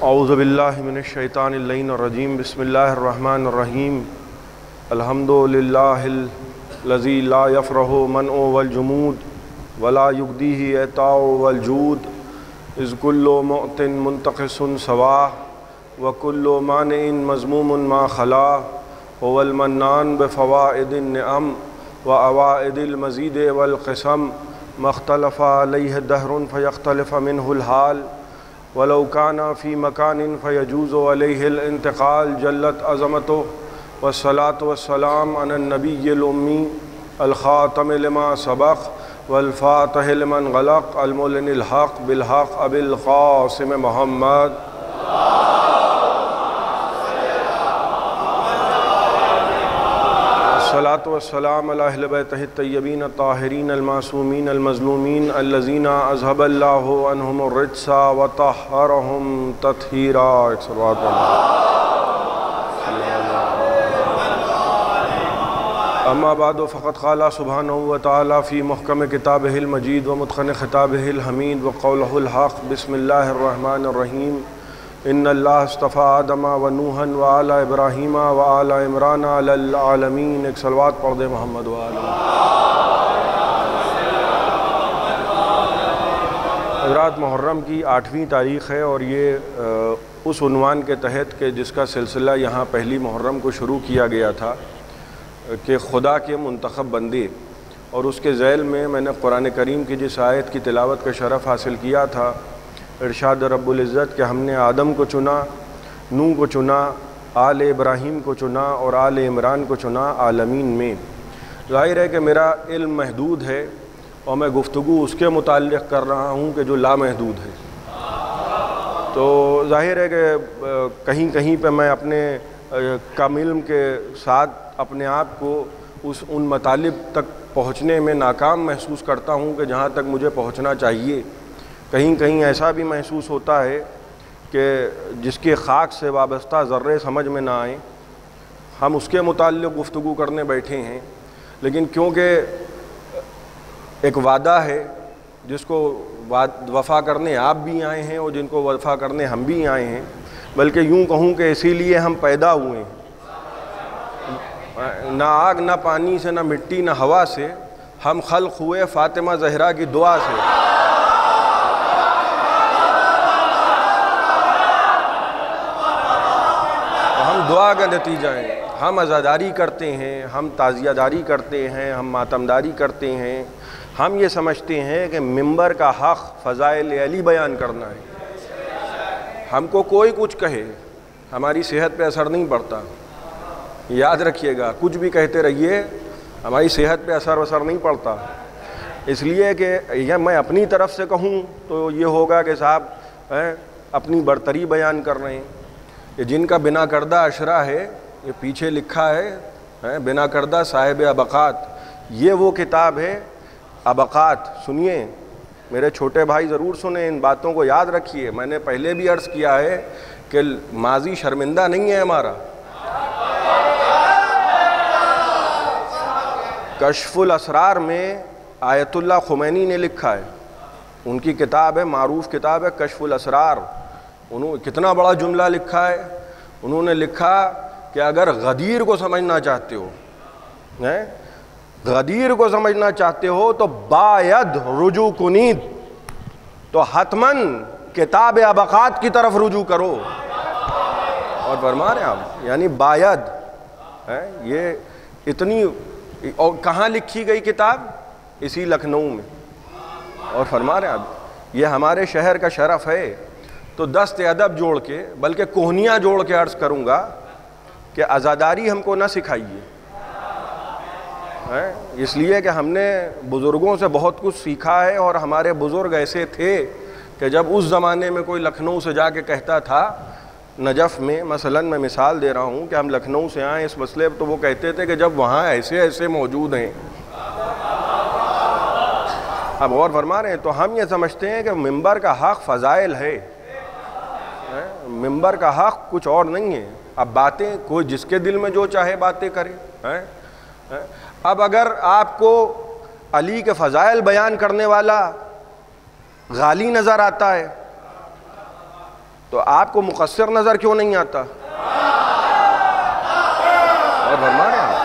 اعوذ باللہ من الشیطان اللعین الرجیم بسم اللہ الرحمن الرحیم الحمد للہ الذی لا یفرح منع والجمود ولا یغدیہ اعطاء والجود اذ کل معط منتقص سواہ وکل مانع مذموم ما خلا هو المنان بفوائد النعم وأوائد المزید والقسم ما اختلف علیہ دہر فیختلف منہ الحال ولو كان في مكان فيجوز عليه الانتقال جلت عظمته والصلاة والسلام على النبي الأمي الخاتم لما سبق والفاتح لمن غلق المعلن الحق بالحق أبي القاسم محمد الصلاة والسلام على أهل بيته الطيبين الطاهرين المعصومين المظلومين الذين أذهب الله عنهم الرجس وطهرهم تطهيرا. أما بعد فقد قال سبحانه وتعالى في محكم كتابه المجيد ومتقن خطابه الحميد وقوله الحق بسم الله الرحمن الرحيم ان اللہ اصطفیٰ آدم و نوحا وآل ابراہیم وآل عمران علی العالمین. ایک صلوات پڑھ دے محمد وآل. حضرات، محرم کی 8ویں تاریخ ہے اور یہ اس عنوان کے تحت کہ جس کا سلسلہ یہاں پہلی محرم کو شروع کیا گیا تھا کہ خدا کے منتخب بندے، اور اس کے ذیل میں نے قرآن کریم کی جس آیت کی تلاوت کا شرف حاصل کیا تھا، ارشاد رب العزت کہ ہم نے آدم کو چنا، نوح کو چنا، آل ابراہیم کو چنا اور آل عمران کو چنا عالمین میں. ظاہر ہے کہ میرا علم محدود ہے اور میں گفتگو اس کے متعلق کر رہا ہوں کہ جو لامحدود ہے. تو ظاہر ہے کہ کہیں کہیں پہ میں اپنے کم علم کے ساتھ اپنے آپ کو ان مطالب تک پہنچنے میں ناکام محسوس کرتا ہوں کہ جہاں تک مجھے پہنچنا چاہیے. کہیں کہیں ایسا بھی محسوس ہوتا ہے کہ جس کے خاک سے وابستہ ذرے سمجھ میں نہ آئیں ہم اس کے متعلق گفتگو کرنے بیٹھے ہیں. لیکن کیونکہ ایک وعدہ ہے جس کو وفا کرنے آپ بھی آئے ہیں اور جن کو وفا کرنے ہم بھی آئے ہیں، بلکہ یوں کہوں کہ اسی لیے ہم پیدا ہوئے ہیں. نہ آگ نہ پانی سے، نہ مٹی نہ ہوا سے، ہم خلق ہوئے فاطمہ زہرا کی دعا سے. دعا کا نتیجہ ہے. ہم عزاداری کرتے ہیں، ہم تعزیہ داری کرتے ہیں، ہم ماتمداری کرتے ہیں. ہم یہ سمجھتے ہیں کہ منبر کا حق فضائل علی بیان کرنا ہے. ہم کو کوئی کچھ کہے ہماری صحت پہ اثر نہیں پڑتا. یاد رکھیے گا، کچھ بھی کہتے رہیے ہماری صحت پہ اثر نہیں پڑتا. اس لیے کہ یا میں اپنی طرف سے کہوں تو یہ ہوگا کہ صاحب اپنی برتری بیان کر رہے ہیں. یہ جن کا بنا کردہ اشرا ہے، یہ پیچھے لکھا ہے بنا کردہ صاحب ابقات. یہ وہ کتاب ہے ابقات. سنیے میرے چھوٹے بھائی، ضرور سنیں، ان باتوں کو یاد رکھیے. میں نے پہلے بھی عرض کیا ہے کہ ماضی شرمندہ نہیں ہے ہمارا. کشف الاسرار میں آیت اللہ خمینی نے لکھا ہے، ان کی کتاب ہے، معروف کتاب ہے کشف الاسرار. انہوں کتنا بڑا جملہ لکھا ہے. انہوں نے لکھا کہ اگر غدیر کو سمجھنا چاہتے ہو، غدیر کو سمجھنا چاہتے ہو تو باید رجوع کنید، تو حتماً کتاب ابقات کی طرف رجوع کرو. اور فرما رہے ہیں آپ، یعنی باید یہ اتنی. اور کہاں لکھی گئی کتاب؟ اسی لکھنؤ میں. اور فرما رہے ہیں آپ، یہ ہمارے شہر کا شرف ہے. تو دست ادب جوڑ کے، بلکہ کوہنیاں جوڑ کے عرض کروں گا کہ عزاداری ہم کو نہ سکھائیے. اس لیے کہ ہم نے بزرگوں سے بہت کچھ سیکھا ہے، اور ہمارے بزرگ ایسے تھے کہ جب اس زمانے میں کوئی لکھنؤ سے جا کے کہتا تھا، نجف میں مثلا میں مثال دے رہا ہوں کہ ہم لکھنؤ سے آئیں اس مسئلے، تو وہ کہتے تھے کہ جب وہاں ایسے ایسے موجود ہیں. اب غور فرما رہے ہیں. تو ہم یہ سمجھتے ہیں کہ منبر کا حق فضائل ہے، منبر کا حق کچھ اور نہیں ہے. اب باتیں کوئی جس کے دل میں جو چاہے باتیں کرے. اب اگر آپ کو علی کے فضائل بیان کرنے والا غالی نظر آتا ہے تو آپ کو مقصر نظر کیوں نہیں آتا؟ اور فرما رہے ہیں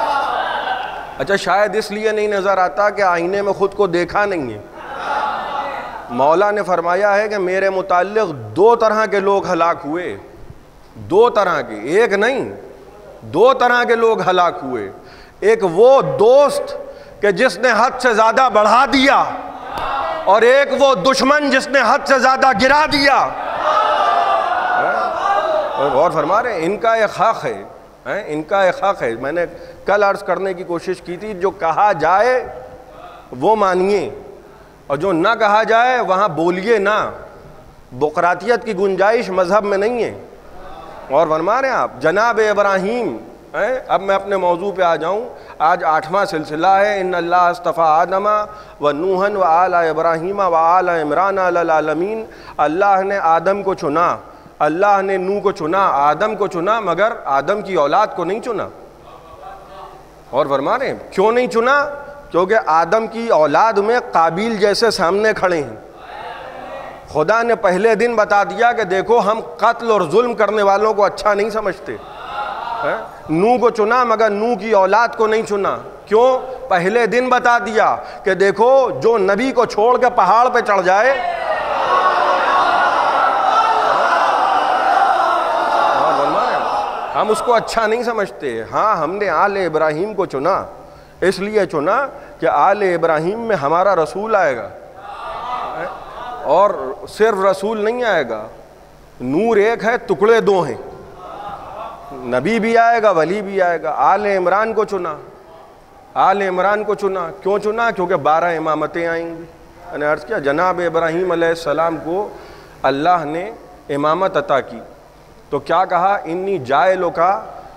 اچھا شاید اس لیے نہیں نظر آتا کہ آئینے میں خود کو دیکھا نہیں ہے۔ مولا نے فرمایا ہے کہ میرے متعلق دو طرح کے لوگ ہلاک ہوئے، دو طرح کے، ایک نہیں، دو طرح کے لوگ ہلاک ہوئے۔ ایک وہ دوست کہ جس نے حد سے زیادہ بڑھا دیا، اور ایک وہ دشمن جس نے حد سے زیادہ گرا دیا۔ غور فرما رہے ہیں، ان کا ایک حق ہے، ان کا ایک حق ہے۔ میں نے کل عرض کرنے کی کوشش کی تھی، جو کہا جائے وہ مانیے، اور جو نہ کہا جائے وہاں بولیے نہ۔ بقراتیت کی گنجائش مذہب میں نہیں ہے۔ اور فرما رہے ہیں آپ جناب ابراہیم، اب میں اپنے موضوع پہ آ جاؤں۔ آج 8واں سلسلہ ہے، ان اللہ اصطفیٰ آدم و نوحًا و آل ابراہیم و آل عمران علی العالمین۔ اللہ نے آدم کو چنا، اللہ نے نوح کو چنا، آدم کو چنا، مگر آدم کی اولاد کو نہیں چنا۔ اور فرما رہے ہیں کیوں نہیں چنا؟ کیونکہ آدم کی اولاد میں قابیل جیسے سامنے کھڑے ہیں۔ خدا نے پہلے دن بتا دیا کہ دیکھو ہم قتل اور ظلم کرنے والوں کو اچھا نہیں سمجھتے۔ نوح کو چنا مگر نوح کی اولاد کو نہیں چنا۔ کیوں؟ پہلے دن بتا دیا کہ دیکھو جو نبی کو چھوڑ کے پہاڑ پہ چڑھ جائے، ہم اس کو اچھا نہیں سمجھتے۔ ہاں ہم نے آل ابراہیم کو چنا، اس لیے چنا کہ آل ابراہیم میں ہمارا رسول آئے گا، اور صرف رسول نہیں آئے گا، نور ایک ہے، ٹکڑے دو ہیں، نبی بھی آئے گا، ولی بھی آئے گا۔ آل عمران کو چنا، آل عمران کو چنا۔ کیوں چنا؟ کیونکہ 12 امامتیں آئیں گی۔ میں نے عرض کیا جناب ابراہیم علیہ السلام کو اللہ نے امامت عطا کی، تو کیا کہا؟ انی جاعلک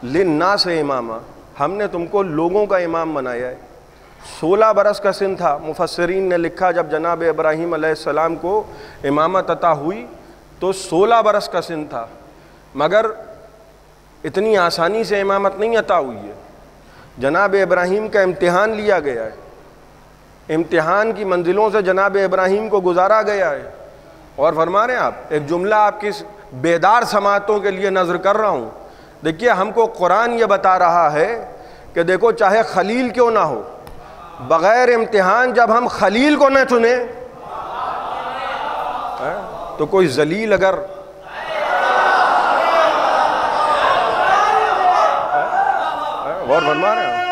للناس اماما، ہم نے تم کو لوگوں کا امام بنایا ہے۔ 16 برس کا سن تھا۔ مفسرین نے لکھا جب جناب ابراہیم علیہ السلام کو امامت عطا ہوئی تو 16 برس کا سن تھا، مگر اتنی آسانی سے امامت نہیں عطا ہوئی ہے۔ جناب ابراہیم کا امتحان لیا گیا ہے، امتحان کی منزلوں سے جناب ابراہیم کو گزارا گیا ہے۔ اور فرما رہے ہیں آپ ایک جملہ آپ کی بیدار سماعتوں کے لیے نظر کر رہا ہوں۔ دیکھیے ہم کو قرآن یہ بتا رہا ہے کہ دیکھو چاہے خلیل کیوں نہ ہو، بغیر امتحان جب ہم خلیل کو نہ چنیں تو کوئی ذلیل اگر غور فرما رہے ہیں۔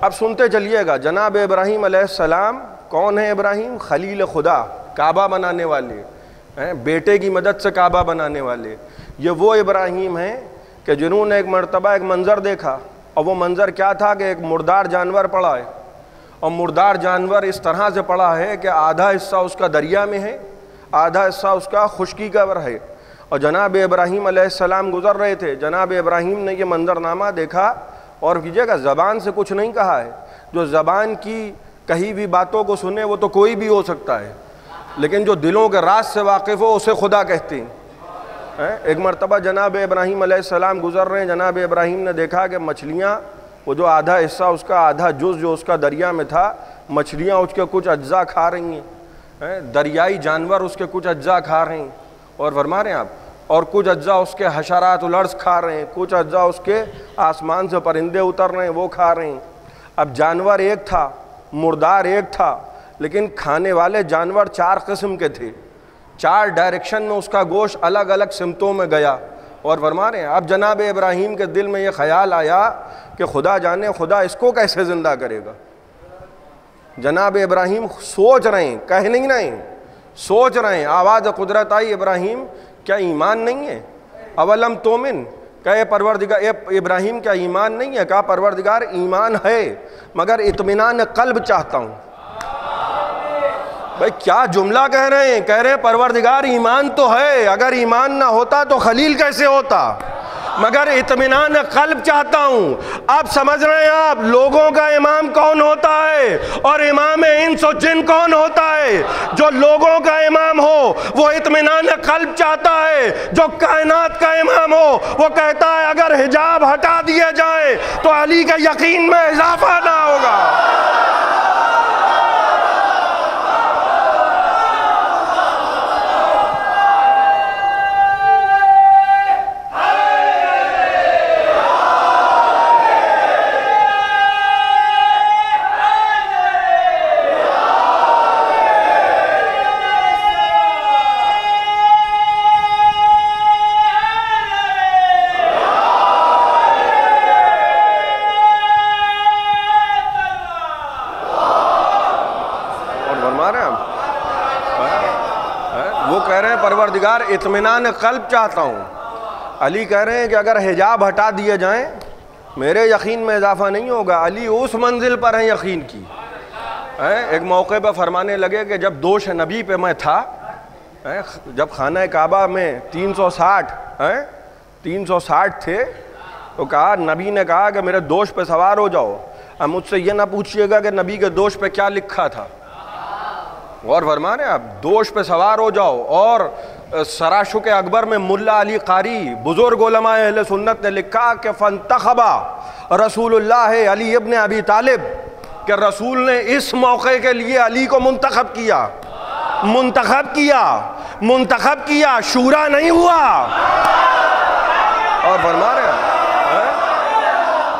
اب سنتے چلیے گا جناب ابراہیم علیہ السلام کون ہے؟ ابراہیم خلیل خدا، کعبہ بنانے والے، بیٹے کی مدد سے کعبہ بنانے والے۔ یہ وہ ابراہیم ہیں کہ جنہوں نے ایک مرتبہ ایک منظر دیکھا، اور وہ منظر کیا تھا کہ ایک مردار جانور پڑا ہے، اور مردار جانور اس طرح سے پڑا ہے کہ آدھا حصہ اس کا دریا میں ہے، آدھا حصہ اس کا خشکی کا ور ہے۔ اور جناب ابراہیم علیہ السلام گزر رہے تھے، جناب ابراہیم نے یہ منظرنامہ دیکھا، اور کیجیے گا زبان سے کچھ نہیں کہا ہے، جو زبان کی کہی بھی باتوں کو سنے وہ تو کوئی بھی ہو سکتا ہے، لیکن جو دلوں کے راز سے واقف ہو اسے خدا کہتے ہیں۔ ایک مرتبہ جناب ابراہیم علیہ السلام گزر رہے ہیں، جناب ابراہیم نے دیکھا کہ مچھلیاں، وہ جو آدھا حصہ اس کا، آدھا جز جو اس کا دریا میں تھا، مچھلیاں اس کے کچھ اجزاء کھا رہی ہیں، دریائی جانور اس کے کچھ اجزاء کھا رہے ہیں، اور فرما رہے ہیں آپ، اور کچھ اجزاء اس کے حشرات الارض کھا رہے ہیں، کچھ اجزاء اس کے آسمان سے پرندے اتر رہے ہیں وہ کھا رہے ہیں۔ اب جانور ایک تھا، مردار ایک تھا، لیکن کھانے والے جانور 4 قسم کے تھے، 4 ڈائریکشن میں اس کا گوشت الگ الگ سمتوں میں گیا۔ اور فرما رہے ہیں اب جناب ابراہیم کے دل میں یہ خیال آیا کہ خدا جانے خدا اس کو کیسے زندہ کرے گا۔ جناب ابراہیم سوچ رہے ہیں، کہہ نہیں رہے ہیں، سوچ رہے ہیں۔ آواز قدرت آئی، ابراہیم کیا ایمان نہیں ہے؟ اولم تومن، کہے پروردگار ابراہیم کیا ایمان نہیں ہے؟ کہا پروردگار ایمان ہے مگر اطمینان قلب چاہتا ہوں۔ بھائی کیا جملہ کہہ رہے ہیں؟ کہہ رہے ہیں پروردگار ایمان تو ہے، اگر ایمان نہ ہوتا تو خلیل کیسے ہوتا، مگر اطمینان قلب چاہتا ہوں۔ آپ سمجھ رہے ہیں آپ لوگوں کا امام کون ہوتا ہے اور امام انس و جن کون ہوتا ہے؟ جو لوگوں کا امام ہو وہ اطمینان قلب چاہتا ہے، جو کائنات کا امام ہو وہ کہتا ہے اگر حجاب ہٹا دیے جائیں تو علی کے یقین میں اضافہ نہ ہوگا۔ اور فرما رہے ہیں ہم، وہ کہہ رہے ہیں پروردگار اطمینان قلب چاہتا ہوں. علی کہہ رہے ہیں کہ اگر حجاب ہٹا دیے جائیں میرے یقین میں اضافہ نہیں ہوگا. علی اس منزل پر ہیں یقین کی. ایک موقع پہ فرمانے لگے کہ جب دوش نبی پہ میں تھا، جب خانہ کعبہ میں 360 تھے، تو کہا، نبی نے کہا کہ میرے دوش پہ سوار ہو جاؤ. اب مجھ سے یہ نہ پوچھئے گا کہ نبی کے دوش پہ کیا لکھا تھا. غور فرما رہے ہیں آپ، دوش پہ سوار ہو جاؤ. اور سراشک اکبر میں ملا علی قاری بزرگ علماء اہل سنت نے لکھا کہ فانتخبا رسول اللہ علی ابن ابی طالب، کہ رسول نے اس موقع کے لیے علی کو منتخب کیا، شورا نہیں ہوا. اور فرما رہے ہیں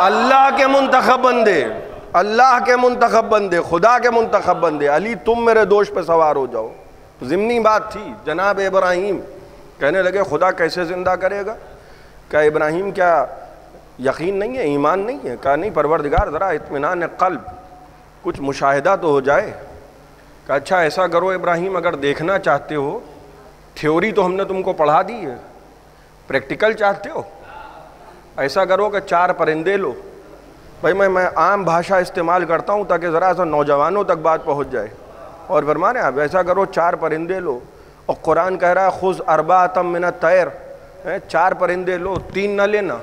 اللہ کے منتخب بندے، خدا کے منتخب بندے. علی تم میرے دوش پہ سوار ہو جاؤ. ضمنی بات تھی. جناب ابراہیم کہنے لگے خدا کیسے زندہ کرے گا؟ کہا ابراہیم کیا یقین نہیں ہے، ایمان نہیں ہے؟ کہا نہیں پروردگار ذرا اطمینان قلب، کچھ مشاہدہ تو ہو جائے. کہا اچھا ایسا کرو ابراہیم، اگر دیکھنا چاہتے ہو، تھیوری تو ہم نے تم کو پڑھا دی ہے، پریکٹیکل چاہتے ہو، ایسا کرو کہ 4 پرندے لو. بھائی میں عام بھاشا استعمال کرتا ہوں تاکہ ذرا سا نوجوانوں تک بات پہنچ جائے. اور فرما رہے ہیں آپ ایسا کرو 4 پرندے لو. اور قرآن کہہ رہا ہے خذ 4 من الطیر، 4 پرندے لو، 3 نہ لینا.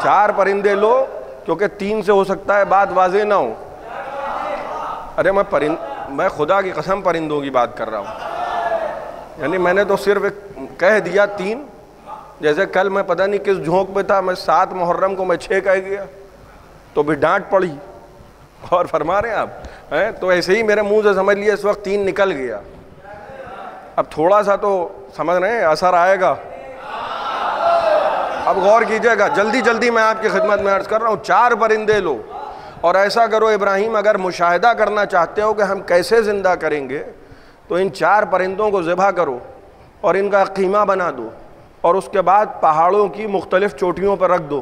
4 پرندے لو کیونکہ 3 سے ہو سکتا ہے بات واضح نہ ہو. ارے میں خدا کی قسم پرندوں کی بات کر رہا ہوں. یعنی میں نے تو صرف کہہ دیا 3. جیسے کل میں پتہ نہیں کس جھونک پہ تھا، میں 7 محرم کو میں 6 کہہ گیا تو بھی ڈانٹ پڑی. اور فرما رہے ہیں آپ، تو ایسے ہی میرے منہ سے سمجھ لیا اس وقت 3 نکل گیا. اب تھوڑا سا تو سمجھ رہے ہیں اثر آئے گا. اب غور کیجئے گا، جلدی میں آپ کی خدمت میں عرض کر رہا ہوں. 4 پرندے لو اور ایسا کرو ابراہیم، اگر مشاہدہ کرنا چاہتے ہو کہ ہم کیسے زندہ کریں گے تو ان 4 پرندوں کو ذبح کرو اور ان کا قیمہ بنا دو، اور اس کے بعد پہاڑوں کی مختلف چوٹیوں پر رکھ دو.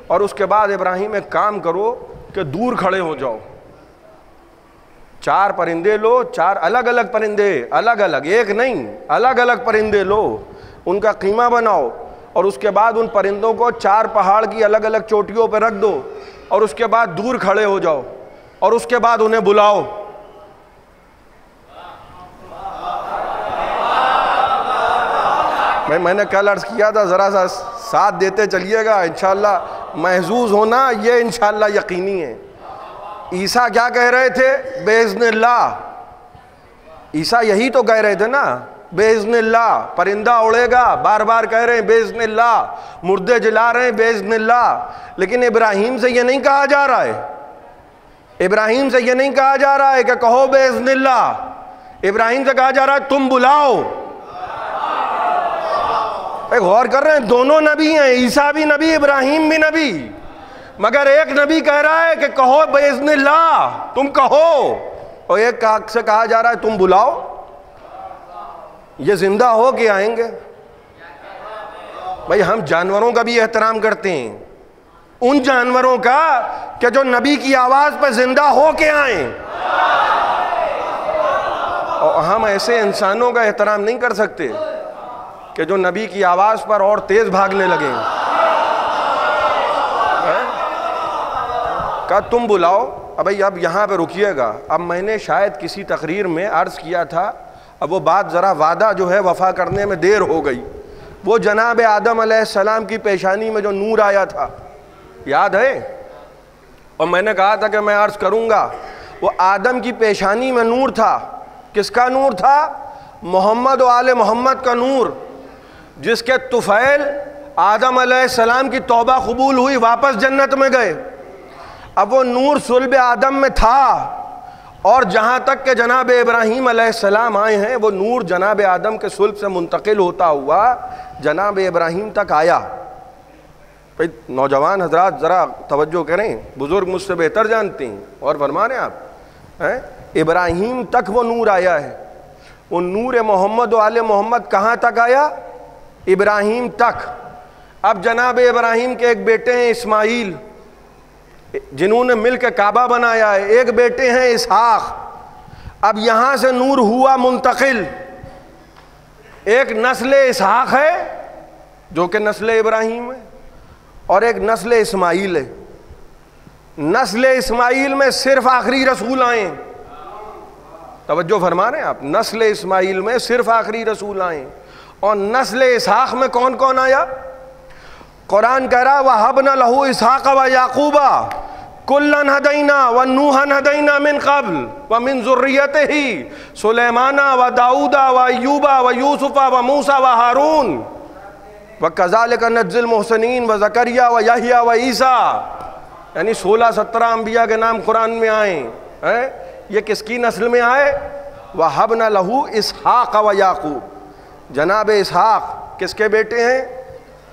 اور اس کے بعد ابراہیم ایک کام کرو کہ دور کھڑے ہو جاؤ. 4 پرندے لو، 4 الگ الگ پرندے، ایک نہیں، الگ الگ پرندے لو، ان کا قیمہ بناؤ. اور اس کے بعد ان پرندوں کو 4 پہاڑ کی الگ الگ چوٹیوں پہ رکھ دو. اور اس کے بعد دور کھڑے ہو جاؤ اور اس کے بعد انہیں بلاؤ. میں نے کل عرض کیا تھا ذرا سا ساتھ دیتے چلیے گا، انشاءاللہ محظوظ ہونا یہ انشاءاللہ یقینی ہے. عیسیٰ کیا کہہ رہے تھے؟ بِإِذْنِ اللہ. عیسیٰ یہی تو کہہ رہے تھے نا، بِإِذْنِ اللہ. پرندہ اڑے گا، بار بار کہہ رہے ہیں بِإِذْنِ اللہ. مردے جلا رہے ہیں بِإِذْنِ اللہ. لیکن ابراہیم سے یہ نہیں کہا جا رہا ہے، ابراہیم سے یہ نہیں کہا جا رہا ہے کہ کہو بِإِذْنِ اللہ. ابراہیم سے کہا جا رہا ہے تم بلاؤ. غور کر رہے ہیں، دونوں نبی ہیں، عیسیٰ بھی نبی، ابراہیم بھی نبی. مگر ایک نبی کہہ رہا ہے کہ کہو بِإِذْنِ اللہ، تم کہو، اور ایک سے کہا جا رہا ہے تم بلاؤ. یہ زندہ ہو کے آئیں گے. بھائی ہم جانوروں کا بھی احترام کرتے ہیں، ان جانوروں کا کہ جو نبی کی آواز پر زندہ ہو کے آئیں. اور ہم ایسے انسانوں کا احترام نہیں کر سکتے کہ جو نبی کی آواز پر اور تیز بھاگنے لگیں. کہا تم بلاؤ. اب یہاں پہ رکیے گا. اب میں نے شاید کسی تقریر میں عرض کیا تھا، اب وہ بات ذرا وعدہ جو ہے وفا کرنے میں دیر ہو گئی. وہ جناب آدم علیہ السلام کی پیشانی میں جو نور آیا تھا یاد ہے؟ اور میں نے کہا تھا کہ میں عرض کروں گا، وہ آدم کی پیشانی میں نور تھا. کس کا نور تھا؟ محمد و آل محمد کا نور، جس کے طفیل آدم علیہ السلام کی توبہ قبول ہوئی، واپس جنت میں گئے. اب وہ نور صلب آدم میں تھا، اور جہاں تک کہ جناب ابراہیم علیہ السلام آئے ہیں وہ نور جناب آدم کے صلب سے منتقل ہوتا ہوا جناب ابراہیم تک آیا. نوجوان حضرات ذرا توجہ کریں، بزرگ مجھ سے بہتر جانتے ہیں. اور فرما رہے ہیں آپ، ابراہیم تک وہ نور آیا ہے. وہ نور محمد و آل محمد کہاں تک آیا؟ ابراہیم تک. اب جناب ابراہیم کے ایک بیٹے ہیں اسماعیل، جنہوں نے مل کے کعبہ بنایا ہے، ایک بیٹے ہیں اسحاق. اب یہاں سے نور ہوا منتقل، ایک نسل اسحاق ہے جو کہ نسل ابراہیم ہے، اور ایک نسل اسماعیل ہے. نسل اسماعیل میں صرف آخری رسول آئے. توجہ فرما رہے ہیں آپ؟ نسل اسماعیل میں صرف آخری رسول آئے. اور نسل اسحاق میں کون کون آیا؟ قرآن کہہ رہا وَهَبْنَا لَهُ إِسْحَاقَ وَيَعْقُوبَ كُلًّا هَدَيْنَا وَنُوحًا هَدَيْنَا مِن قَبْلُ وَمِن ذُرِّيَّتِهِ سُلَيْمَانَ وَدَاوُودَ وَأَيُّوبَ وَيُوسُفَ وَمُوسَى وَهَارُونَ وَكَذَلِكَ نَجْزِي الْمُحْسِنِينَ وَزَكَرِيَّا وَيَحْيَىٰ وَعِیسیٰ. یعنی 16-17 انبیاء کے نام قرآن میں آئے ہیں. یہ کس کی نسل میں آئے؟ وَهَبْنَا لَهُ إِسْحَاقَ وَيَعْقُوبَ. جناب اسحاق کس کے بیٹے ہیں؟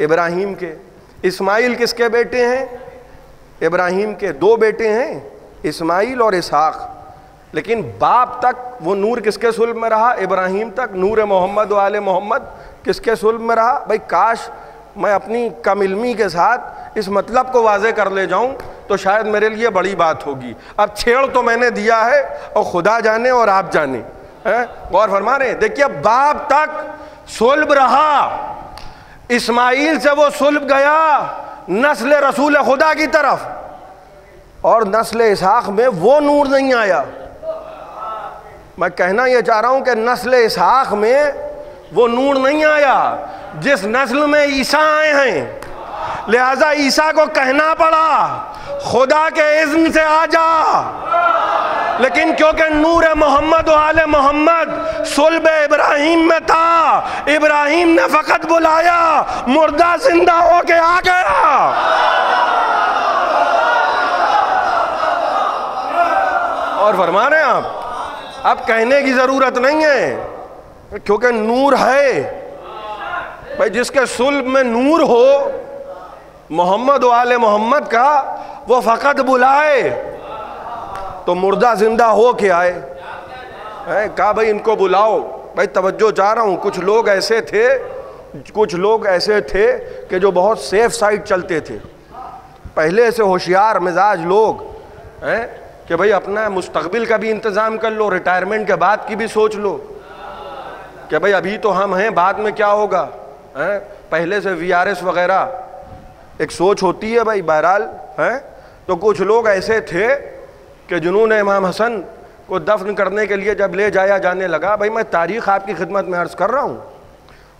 ابراہیم کے. اسماعیل کس کے بیٹے ہیں؟ ابراہیم کے. 2 بیٹے ہیں، اسماعیل اور اسحاق. لیکن باپ تک وہ نور کس کے صلب میں رہا؟ ابراہیم تک. نور محمد و آل محمد کس کے صلب میں رہا؟ بھائی کاش میں اپنی کم علمی کے ساتھ اس مطلب کو واضح کر لے جاؤں تو شاید میرے لیے بڑی بات ہوگی. اب چھیڑ تو میں نے دیا ہے، اور خدا جانے اور آپ جانے. غور فرما رہے ہیں؟ دیکھیے باپ تک صلب رہا، اسماعیل سے وہ صلب گیا نسل رسول خدا کی طرف، اور نسل اسحاق میں وہ نور نہیں آیا. میں کہنا یہ چاہ رہا ہوں کہ نسل اسحاق میں وہ نور نہیں آیا جس نسل میں عیسیٰ آئے ہیں. لہذا عیسیٰ کو کہنا پڑا خدا کے اذن سے آ جا، لیکن کیونکہ نور محمد و آل محمد صلب ابراہیم میں تھا، ابراہیم نے فقط بلایا، مردہ زندہ ہو کے آ گیا. اور فرما رہے ہیں آپ، اب کہنے کی ضرورت نہیں ہے کیونکہ نور ہے. بھائی جس کے صلب میں نور ہو محمد و آل محمد کا، وہ فقط بلائے تو مردہ زندہ ہو کے آئے. کہا بھائی ان کو بلاؤ. بھائی توجہ چاہ رہا ہوں، کچھ لوگ ایسے تھے کہ جو بہت سیف سائڈ چلتے تھے، پہلے سے ہوشیار مزاج لوگ کہ بھائی اپنا مستقبل کا بھی انتظام کر لو، ریٹائرمنٹ کے بعد کی بھی سوچ لو کہ بھائی ابھی تو ہم ہیں، بعد میں کیا ہوگا. پہلے سے VRS وغیرہ ایک سوچ ہوتی ہے بھائی. بہرحال تو کچھ لوگ ایسے تھے کہ جنہوں نے امام حسن کو دفن کرنے کے لیے جب لے جایا جانے لگا، بھائی میں تاریخ آپ کی خدمت میں عرض کر رہا ہوں،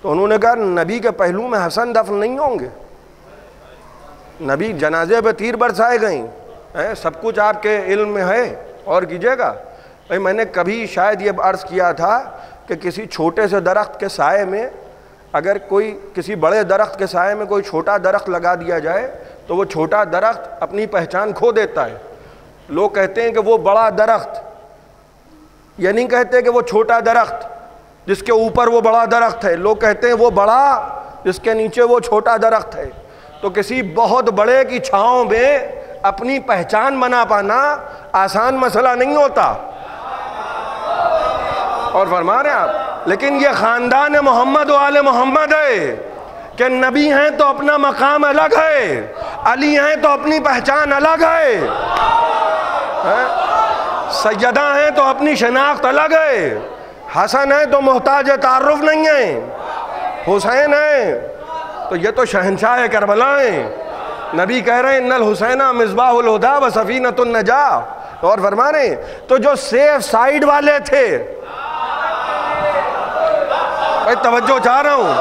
تو انہوں نے کہا نبی کے پہلو میں حسن دفن نہیں ہوں گے. نبی جنازے پہ تیر برسائے گئیں. سب کچھ آپ کے علم میں ہے، اور کیجئے گا. بھائی میں نے کبھی شاید یہ عرض کیا تھا کہ کسی چھوٹے سے درخت کے سائے میں اگر کوئی کسی بڑے درخت کے سائے میں کوئی چھوٹا درخت لگا دیا جائے تو وہ چھوٹا درخت اپنی پہچان کھو دیتا ہے. لوگ کہتے ہیں کہ وہ بڑا درخت، یہ نہیں کہتے کہ وہ چھوٹا درخت جس کے اوپر وہ بڑا درخت ہے. لوگ کہتے ہیں وہ بڑا جس کے نیچے وہ چھوٹا درخت ہے. تو کسی بہت بڑے کی چھاؤں میں اپنی پہچان بنا پانا آسان مسئلہ نہیں ہوتا. اور فرما رہے ہیں آپ، لیکن یہ خاندان محمد و آل محمد ہے کہ نبی ہیں تو اپنا مقام الگ ہے، علی ہیں تو اپنی پہچان الگ ہے، سیدہ ہیں تو اپنی شناخت الگ ہے، حسن ہیں تو محتاج تعارف نہیں ہیں، حسین ہیں تو یہ تو شہنشاہ کربلا ہیں. نبی کہہ رہے ہیں ان الحسین مصباح الہدی و سفینۃ النجاہ. اور فرما رہے ہیں تو جو سیف سائیڈ والے تھے، بھائی توجہ چاہ رہا ہوں،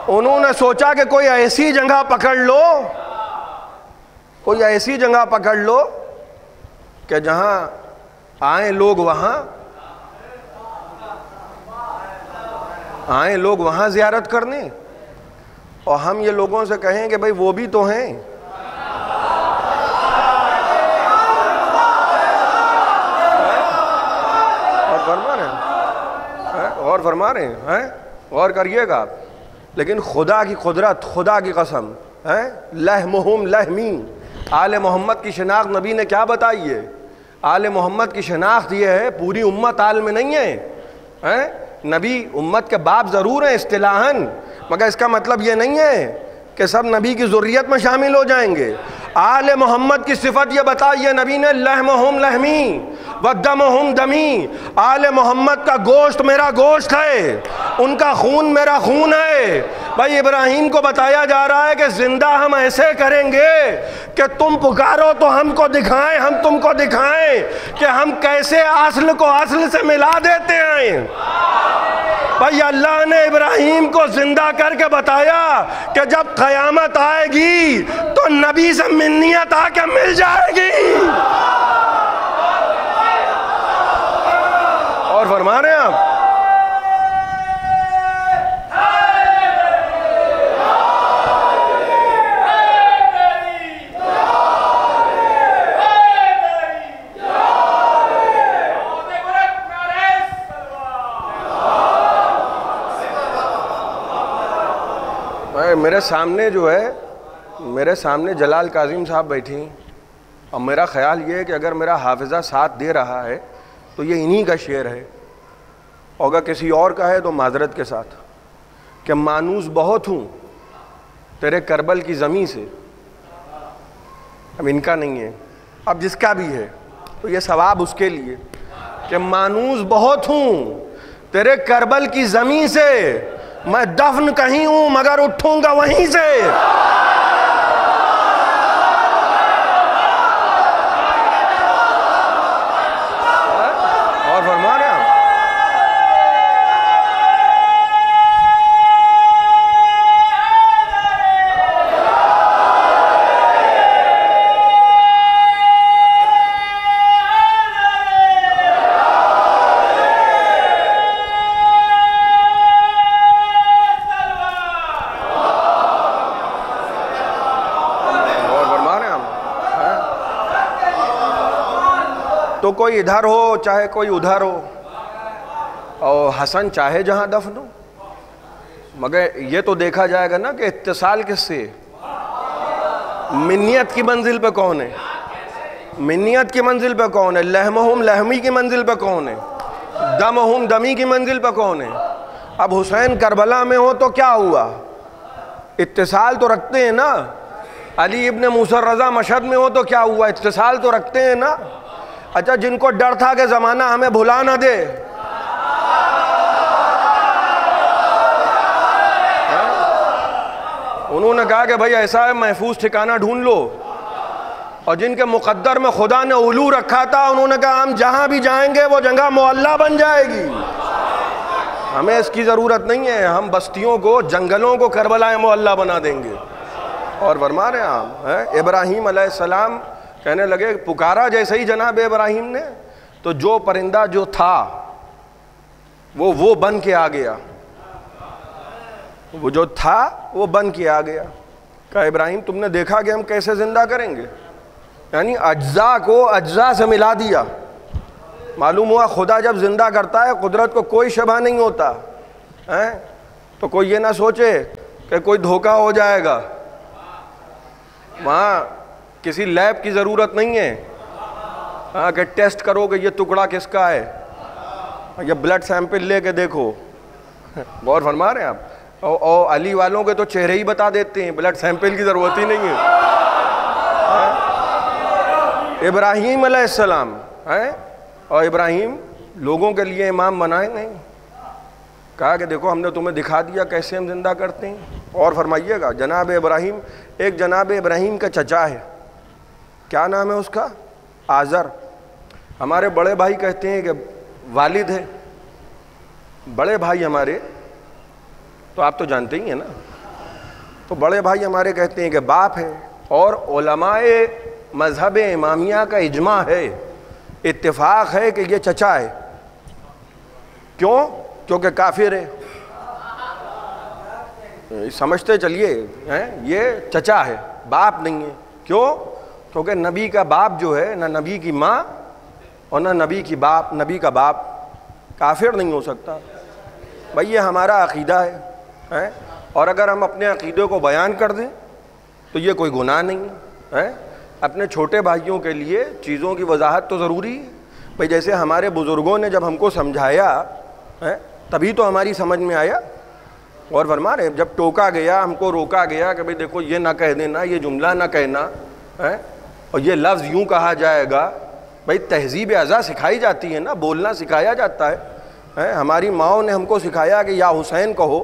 انہوں نے سوچا کہ کوئی ایسی جگہ پکڑ لو کہ جہاں آئیں لوگ وہاں زیارت کرنے، اور ہم یہ لوگوں سے کہیں کہ بھائی وہ بھی تو ہیں. اور فرما رہے ہیں غور کریے گا. لیکن خدا کی قدرت، خدا کی قسم، لحمہم لحمی. آل محمد کی شناخت نبی نے کیا بتائی ہے؟ آل محمد کی شناخت یہ ہے، پوری امت آل میں نہیں ہے. نبی امت کے باپ ضرور ہیں اصطلاحاً، مگر اس کا مطلب یہ نہیں ہے کہ سب نبی کی ذریت میں شامل ہو جائیں گے. آل محمد کی صفت یہ بتائی ہے نبی نے، لحمہم لحمی ودمہم دمی، آل محمد کا گوشت میرا گوشت ہے، ان کا خون میرا خون ہے۔ بھائی ابراہیم کو بتایا جا رہا ہے کہ زندہ ہم ایسے کریں گے کہ تم پکارو تو ہم کو دکھائیں، ہم تم کو دکھائیں کہ ہم کیسے اصل کو اصل سے ملا دیتے ہیں۔ بھائی اللہ نے ابراہیم کو زندہ کر کے بتایا کہ جب قیامت آئے گی تو نبی سے منیت آ کے مل جائے گی۔ اور فرما رہے ہیں آپ میرے سامنے جو ہے، میرے سامنے جلال کاظم صاحب بیٹھی ہیں، اور میرا خیال یہ ہے کہ اگر میرا حافظہ ساتھ دے رہا ہے تو یہ انہی کا شعر ہے، اور اگر کسی اور کا ہے تو معذرت کے ساتھ، کہ مانوس بہت ہوں تیرے کربل کی زمین سے۔ اب ان کا نہیں ہے، اب جس کا بھی ہے تو یہ ثواب اس کے لیے کہ مانوس بہت ہوں تیرے کربل کی زمین سے، میں دفن کہیں ہوں مگر اٹھوں گا وہیں سے۔ اور فرما رہے ہیں تو کوئی ادھر ہو چاہے کوئی ادھر ہو، اور حسن چاہے جہاں دفن ہو، مگر یہ تو دیکھا جائے گا نا کہ اتصال کس سے، منیت کی منزل پہ کون ہے، منیت کی منزل پہ کون ہے، لحمہم لحمی کی منزل پہ کون ہے، دمہم دمی کی منزل پہ کون ہے۔ اب حسین کربلا میں ہو تو کیا ہوا، اتصال تو رکھتے ہیں نا۔ علی ابن موسیٰ رضا مشہد میں ہو تو کیا ہوا، اتصال تو رکھتے ہیں نا۔ اچھا جن کو ڈر تھا کہ زمانہ ہمیں بھلا نہ دے، انہوں نے کہا کہ بھائی ایسا ہے محفوظ ٹھکانہ ڈھونڈ لو، اور جن کے مقدر میں خدا نے علو رکھا تھا انہوں نے کہا ہم جہاں بھی جائیں گے وہ جگہ معلیٰ بن جائے گی، ہمیں اس کی ضرورت نہیں ہے، ہم بستیوں کو جنگلوں کو کربلا معلیٰ بنا دیں گے۔ اور فرما رہے ہیں آپ ابراہیم علیہ السلام کہنے لگے، پکارا جیسے ہی جناب ابراہیم نے تو جو پرندہ جو تھا وہ بن کے آ گیا، وہ جو تھا وہ بن کے آ گیا۔ کہا ابراہیم تم نے دیکھا کہ ہم کیسے زندہ کریں گے، یعنی اجزاء کو اجزاء سے ملا دیا۔ معلوم ہوا خدا جب زندہ کرتا ہے قدرت کو کوئی شبہ نہیں ہوتا، تو کوئی یہ نہ سوچے کہ کوئی دھوکہ ہو جائے گا، وہاں کسی لیب کی ضرورت نہیں ہے کہ ٹیسٹ کرو کہ یہ ٹکڑا کس کا ہے، یا بلڈ سیمپل لے کے دیکھو۔ غور فرما رہے ہیں آپ، اور علی والوں کے تو چہرے ہی بتا دیتے ہیں، بلڈ سیمپل کی ضرورت ہی نہیں ہے۔ ابراہیم علیہ السلام اور ابراہیم لوگوں کے لیے امام بنائے نہیں، کہا کہ دیکھو ہم نے تمہیں دکھا دیا کیسے ہم زندہ کرتے ہیں۔ اور فرمائیے گا جناب ابراہیم، ایک جناب ابراہیم کا چچا ہے، کیا نام ہے اس کا، آزر۔ ہمارے بڑے بھائی کہتے ہیں کہ والد ہے، بڑے بھائی ہمارے تو آپ تو جانتے ہی ہیں نا، تو بڑے بھائی ہمارے کہتے ہیں کہ باپ ہے، اور علماء مذہب امامیہ کا اجماع ہے، اتفاق ہے کہ یہ چچا ہے۔ کیوں؟ کیونکہ کافر ہے، سمجھتے چلیے یہ چچا ہے، باپ نہیں ہے۔ کیوں؟ کیونکہ نبی کا باپ جو ہے، نہ نبی کی ماں اور نہ نبی کا باپ کافر نہیں ہو سکتا۔ بھائی یہ ہمارا عقیدہ ہے، اور اگر ہم اپنے عقیدے کو بیان کر دیں تو یہ کوئی گناہ نہیں ہے۔ اپنے چھوٹے بھائیوں کے لیے چیزوں کی وضاحت تو ضروری ہے۔ بھائی جیسے ہمارے بزرگوں نے جب ہم کو سمجھایا تبھی تو ہماری سمجھ میں آیا۔ اور فرما رہے جب ٹوکا گیا، ہم کو روکا گیا کہ بھئی دیکھو یہ نہ کہہ دینا، یہ جملہ نہ کہنا، اور یہ لفظ یوں کہا جائے گا، بھائی تہذیب اعضاء سکھائی جاتی ہے نا، بولنا سکھایا جاتا ہے، ہماری ماؤں نے ہم کو سکھایا کہ یا حسین کہو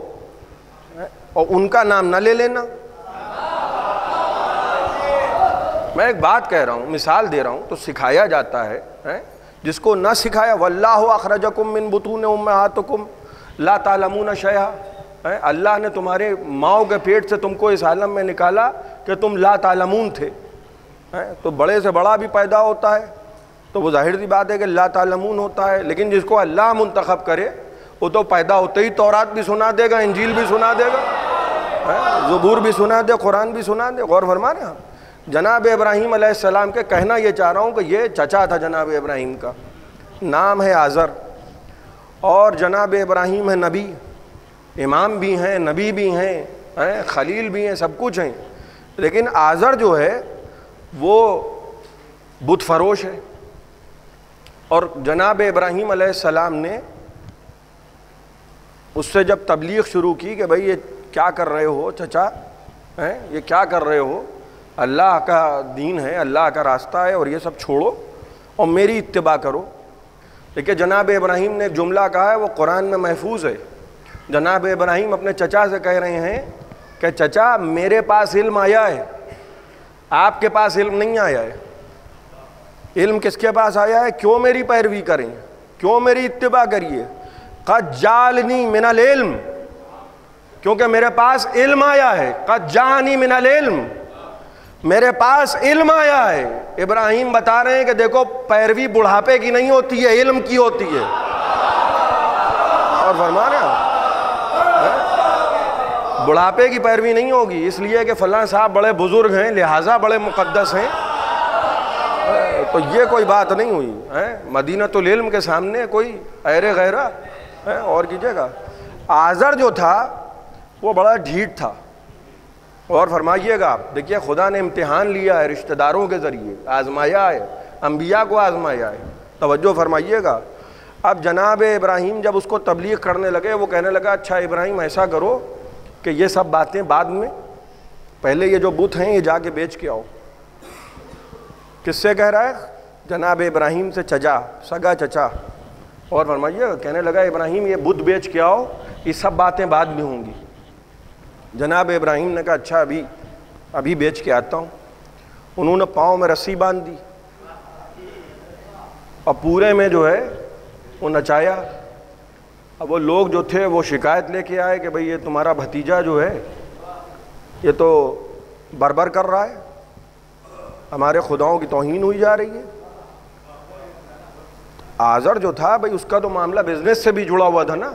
اور ان کا نام نہ لے لینا۔ میں ایک بات کہہ رہا ہوں، مثال دے رہا ہوں، تو سکھایا جاتا ہے۔ جس کو نہ سکھایا، واللہ اخرجکم من بطون امہاتکم لا تعلمون شیئا، اللہ نے تمہارے ماؤں کے پیٹ سے تم کو اس عالم میں نکالا کہ تم لا تعلمون تھے۔ تو بڑے سے بڑا بھی پیدا ہوتا ہے تو وہ ظاہر سی بات ہے کہ لا تعلمون ہوتا ہے، لیکن جس کو اللہ منتخب کرے وہ تو پیدا ہوتے ہی تورات بھی سنا دے گا، انجیل بھی سنا دے گا، زبور بھی سنا دے، قرآن بھی سنا دے۔ غور فرما رہے ہیں جناب ابراہیم علیہ السلام کے کہنا یہ چاہ رہا ہوں کہ یہ چچا تھا جناب ابراہیم کا، نام ہے آزر، اور جناب ابراہیم ہے نبی، امام بھی ہیں، نبی بھی ہیں، خلیل بھی ہیں، سب کچھ ہیں، لیکن آزر جو ہے وہ بت فروش ہے۔ اور جناب ابراہیم علیہ السلام نے اس سے جب تبلیغ شروع کی کہ بھئی یہ کیا کر رہے ہو چچا، یہ کیا کر رہے ہو، اللہ کا دین ہے، اللہ کا راستہ ہے، اور یہ سب چھوڑو اور میری اتباع کرو۔ دیکھیں جناب ابراہیم نے ایک جملہ کہا ہے، وہ قرآن میں محفوظ ہے۔ جناب ابراہیم اپنے چچا سے کہہ رہے ہیں کہ چچا میرے پاس علم آیا ہے، آپ کے پاس علم نہیں آیا ہے۔ علم کس کے پاس آیا ہے؟ کیوں میری پیروی کریں، کیوں میری اتباع کریے؟ قد جعلنی من العلم، کیونکہ میرے پاس علم آیا ہے، قد جعلنی من العلم، میرے پاس علم آیا ہے۔ ابراہیم بتا رہے ہیں کہ دیکھو پیروی بڑھاپے کی نہیں ہوتی ہے، علم کی ہوتی ہے۔ اور فرما رہے ہیں بڑھاپے کی پیروی نہیں ہوگی، اس لیے کہ فلاں صاحب بڑے بزرگ ہیں لہٰذا بڑے مقدس ہیں، تو یہ کوئی بات نہیں ہوئی۔ مدینۃ العلم کے سامنے کوئی ایرے غیرہ اور کیجیے گا۔ آزر جو تھا وہ بڑا ڈھیٹ تھا، اور فرمائیے گا دیکھیے خدا نے امتحان لیا ہے، رشتہ داروں کے ذریعے آزمایا ہے، انبیاء کو آزمایا ہے۔ توجہ فرمائیے گا۔ اب جناب ابراہیم جب اس کو تبلیغ کرنے لگے، وہ کہنے لگا اچھا ابراہیم ایسا کرو کہ یہ سب باتیں بعد میں، پہلے یہ جو بت ہیں یہ جا کے بیچ کے آؤ۔ کس سے کہہ رہا ہے؟ جناب ابراہیم سے چچا، سگا چچا۔ اور فرمائیے کہنے لگا ابراہیم یہ بت بیچ کے آؤ، یہ سب باتیں بعد میں ہوں گی۔ جناب ابراہیم نے کہا اچھا ابھی بیچ کے آتا ہوں۔ انہوں نے پاؤں میں رسی باندھ دی اور پورے میں جو ہے وہ نچایا۔ اب وہ لوگ جو تھے وہ شکایت لے کے آئے کہ بھئی یہ تمہارا بھتیجا جو ہے یہ تو بربر کر رہا ہے، ہمارے خداؤں کی توہین ہوئی جا رہی ہے۔ آزر جو تھا بھئی اس کا تو معاملہ بزنس سے بھی جڑا ہوا تھا نا،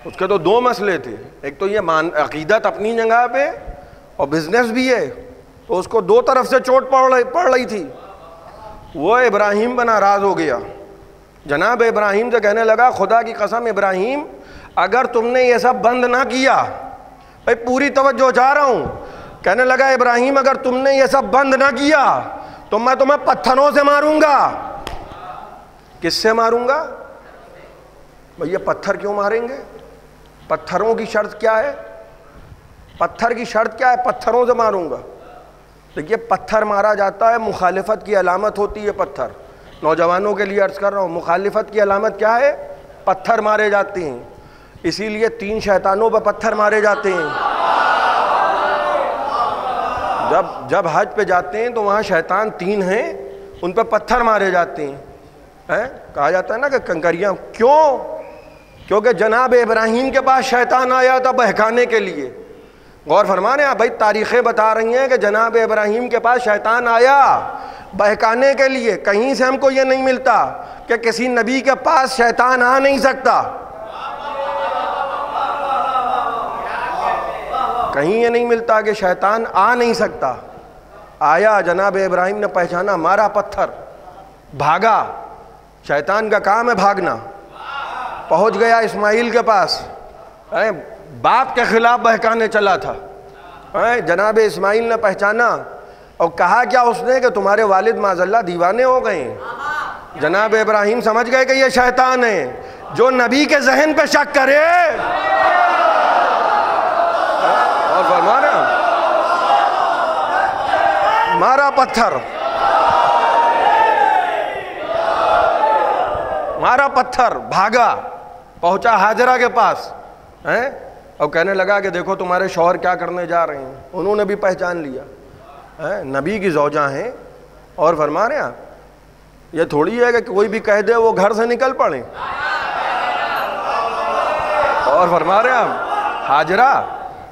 اس کے تو دو مسئلے تھے، ایک تو یہ عقیدت اپنی جگہ پہ اور بزنس بھی ہے، تو اس کو دو طرف سے چوٹ پڑ رہی تھی۔ وہ ابراہیم پہ ناراض ہو گیا، جناب ابراہیم سے کہنے لگا خدا کی قسم ابراہیم اگر تم نے یہ سب بند نہ کیا، بھائی پوری توجہ چاہ رہا ہوں، کہنے لگا ابراہیم اگر تم نے یہ سب بند نہ کیا تو میں تمہیں پتھروں سے ماروں گا۔ کس سے ماروں گا؟ بھئی یہ پتھر کیوں ماریں گے؟ پتھروں کی شرط کیا ہے؟ پتھر کی شرط کیا ہے؟ پتھروں سے ماروں گا۔ دیکھیے پتھر مارا جاتا ہے، مخالفت کی علامت ہوتی ہے پتھر۔ نوجوانوں کے لیے عرض کر رہا ہوں، مخالفت کی علامت کیا ہے؟ پتھر مارے جاتے ہیں، اسی لیے 3 شیطانوں پہ پتھر مارے جاتے ہیں۔ جب حج پہ جاتے ہیں تو وہاں شیطان 3 ہیں، ان پہ پتھر مارے جاتے ہیں۔ کہا جاتا ہے نا کہ کنکریاں، کیوں؟ کیونکہ جناب ابراہیم کے پاس شیطان آیا تھا بہکانے کے لیے۔ غور فرما رہے ہیں بھائی، تاریخیں بتا رہی ہیں کہ جناب ابراہیم کے پاس شیطان آیا بہکانے کے لیے۔ کہیں سے ہم کو یہ نہیں ملتا کہ کسی نبی کے پاس شیطان آ نہیں سکتا، کہیں یہ نہیں ملتا کہ شیطان آ نہیں سکتا۔ آیا، جناب ابراہیم نے پہچانا، مارا پتھر، بھاگا۔ شیطان کا کام ہے بھاگنا۔ پہنچ گیا اسماعیل کے پاس، باپ کے خلاف بہکانے چلا تھا۔ جناب اسماعیل نے پہچانا اور کہا کیا اس نے کہ تمہارے والد معاذ اللہ دیوانے ہو گئے ہیں۔ جناب ابراہیم سمجھ گئے کہ یہ شیطان ہے، جو نبی کے ذہن پہ شک کرے۔ اور فرما رہا مارا پتھر، مارا پتھر، بھاگا، پہنچا ہاجرہ کے پاس اور کہنے لگا کہ دیکھو تمہارے شوہر کیا کرنے جا رہے ہیں. انہوں نے بھی پہچان لیا نبی کی زوجہ ہیں. اور فرما رہے ہیں یہ تھوڑی ہے کہ کوئی بھی کہہ دے وہ گھر سے نکل پڑے. اور فرما رہے ہیں ہاجرہ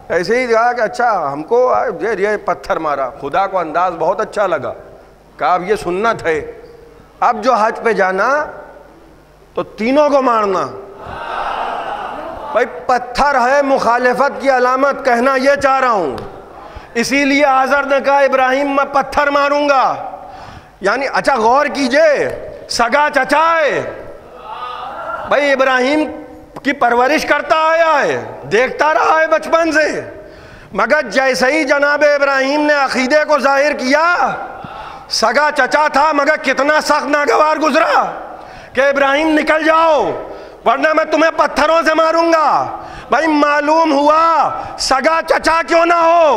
ایسے ہی کہا کہ اچھا ہم کو یہ پتھر مارا. خدا کو انداز بہت اچھا لگا. کہا اب یہ سنت ہے، اب جو حج پہ جانا تو تینوں کو مارنا. بھائی پتھر ہے مخالفت کی علامت، کہنا یہ چاہ رہا ہوں. اسی لیے آزر نے کہا ابراہیم میں پتھر ماروں گا. یعنی اچھا غور کیجئے، سگا چچا ہے بھائی، ابراہیم کی پرورش کرتا آیا ہے، دیکھتا رہا ہے بچپن سے. مگر جیسے ہی جناب ابراہیم نے عقیدے کو ظاہر کیا، سگا چچا تھا مگر کتنا سخت ناگوار گزرا کہ ابراہیم نکل جاؤ ورنہ میں تمہیں پتھروں سے ماروں گا. بھائی معلوم ہوا سگا چچا کیوں نہ ہو،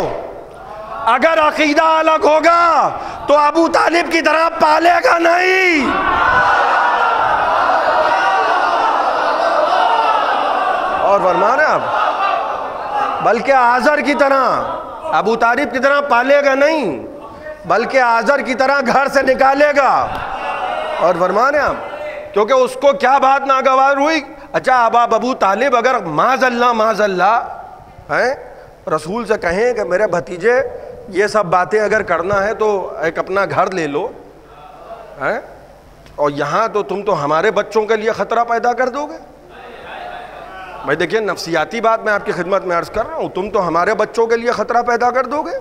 اگر عقیدہ الگ ہوگا تو ابو طالب کی طرح پالے گا نہیں. اور فرما رہے آپ بلکہ آزر کی طرح، ابو طالب کی طرح پالے گا نہیں بلکہ آزر کی طرح گھر سے نکالے گا. اور فرما رہے آپ کیونکہ اس کو کیا بات ناگوار ہوئی. اچھا اب ابو طالب اگر معاذ اللہ رسول سے کہیں کہ میرے بھتیجے یہ سب باتیں اگر کرنا ہے تو ایک اپنا گھر لے لو، اور یہاں تو تم تو ہمارے بچوں کے لیے خطرہ پیدا کر دو گے. بھائی دیکھیے نفسیاتی بات میں آپ کی خدمت میں عرض کر رہا ہوں، تم تو ہمارے بچوں کے لیے خطرہ پیدا کر دو گے.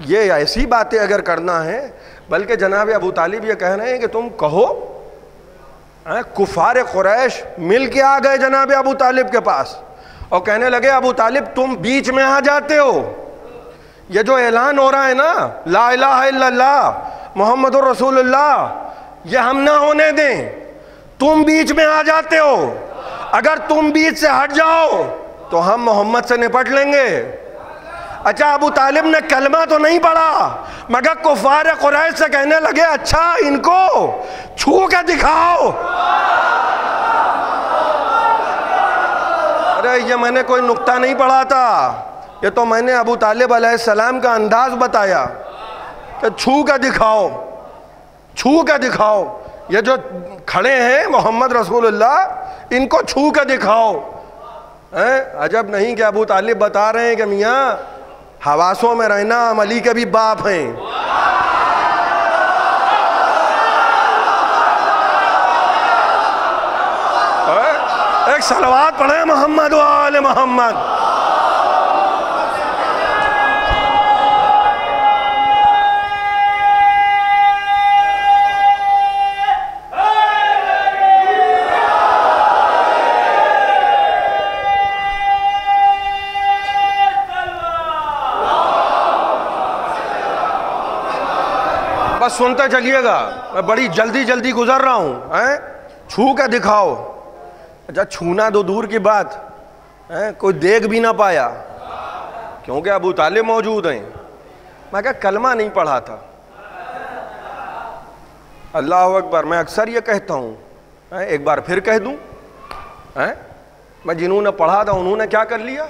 یہ ایسی باتیں اگر کرنا ہے، بلکہ جناب ابو طالب یہ کہہ رہے ہیں کہ تم کہو. کفار قریش مل کے آ گئے جناب ابو طالب کے پاس اور کہنے لگے ابو طالب تم بیچ میں آ جاتے ہو، یہ جو اعلان ہو رہا ہے نا لا الہ الا اللہ محمد الرسول اللہ، یہ ہم نہ ہونے دیں. تم بیچ میں آ جاتے ہو، اگر تم بیچ سے ہٹ جاؤ تو ہم محمد سے نپٹ لیں گے. اچھا ابو طالب نے کلمہ تو نہیں پڑھا مگر کفار قریش سے کہنے لگے اچھا ان کو چھو کے دکھاؤ. ارے یہ میں نے کوئی نقطہ نہیں پڑھا تھا، یہ تو میں نے ابو طالب علیہ السلام کا انداز بتایا کہ چھو کے دکھاؤ، چھو کے دکھاؤ. یہ جو کھڑے ہیں محمد رسول اللہ ان کو چھو کے دکھاؤ. عجب نہیں کہ ابو طالب بتا رہے ہیں کہ میاں حواسوں میں رہنا ہم علی کے بھی باپ ہیں. ایک صلوات پڑھیں محمد و آل محمد. بس سنتے چلیے گا، میں بڑی جلدی گزر رہا ہوں. چھو کے دکھاؤ. اچھا چھونا تو دور کی بات، کوئی دیکھ بھی نہ پایا کیونکہ ابو طالب موجود ہیں. میں کہا کلمہ نہیں پڑھا تھا. اللہ اکبر. میں اکثر یہ کہتا ہوں، ایک بار پھر کہہ دوں، میں جنہوں نے پڑھا تھا انہوں نے کیا کر لیا.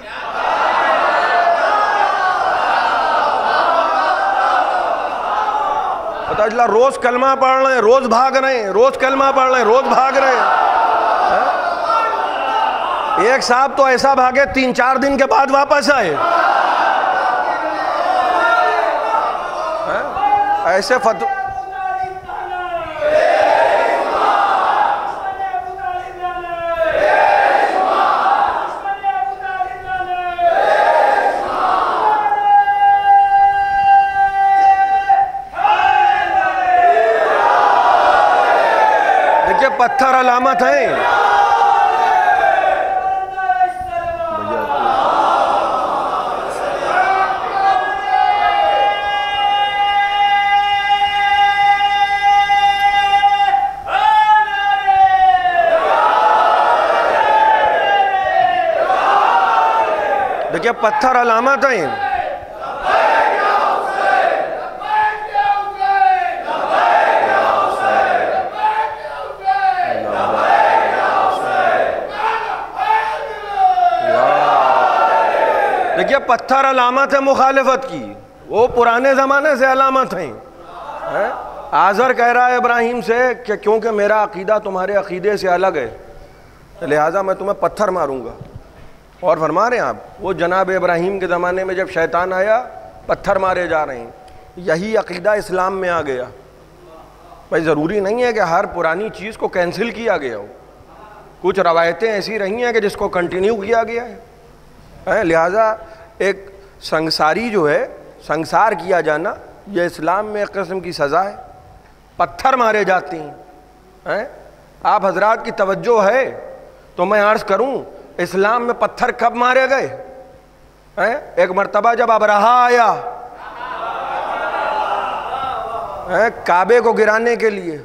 روز کلمہ پڑھ رہے ہیں، روز بھاگ رہے ہیں، روز کلمہ پڑھ رہے ہیں، روز بھاگ رہے ہیں. ایک صاحب تو ایسا بھاگے 3-4 دن کے بعد واپس آئے. ایسے پتھر علامت ہیں. دیکھیے پتھر علامت ہیں. پتھر علامت ہے مخالفت کی، وہ پرانے زمانے سے علامت ہیں۔ آزر کہہ رہا ہے ابراہیم سے کہ کیونکہ میرا عقیدہ تمہارے عقیدے سے الگ ہے لہٰذا میں تمہیں پتھر ماروں گا۔ اور فرما رہے ہیں آپ، وہ جناب ابراہیم کے زمانے میں جب شیطان آیا پتھر مارے جا رہے ہیں، یہی عقیدہ اسلام میں آ گیا۔ بھائی ضروری نہیں ہے کہ ہر پرانی چیز کو کینسل کیا گیا ہو، کچھ روایتیں ایسی رہی ہیں کہ جس کو کنٹینیو کیا گیا ہے۔ لہٰذا ایک سنگساری جو ہے، سنگسار کیا جانا، یہ اسلام میں ایک قسم کی سزا ہے، پتھر مارے جاتے ہیں۔ آپ حضرات کی توجہ ہے تو میں عرض کروں، اسلام میں پتھر کب مارے گئے؟ ایک مرتبہ جب ابرہہ آیا کعبے کو گرانے کے لیے،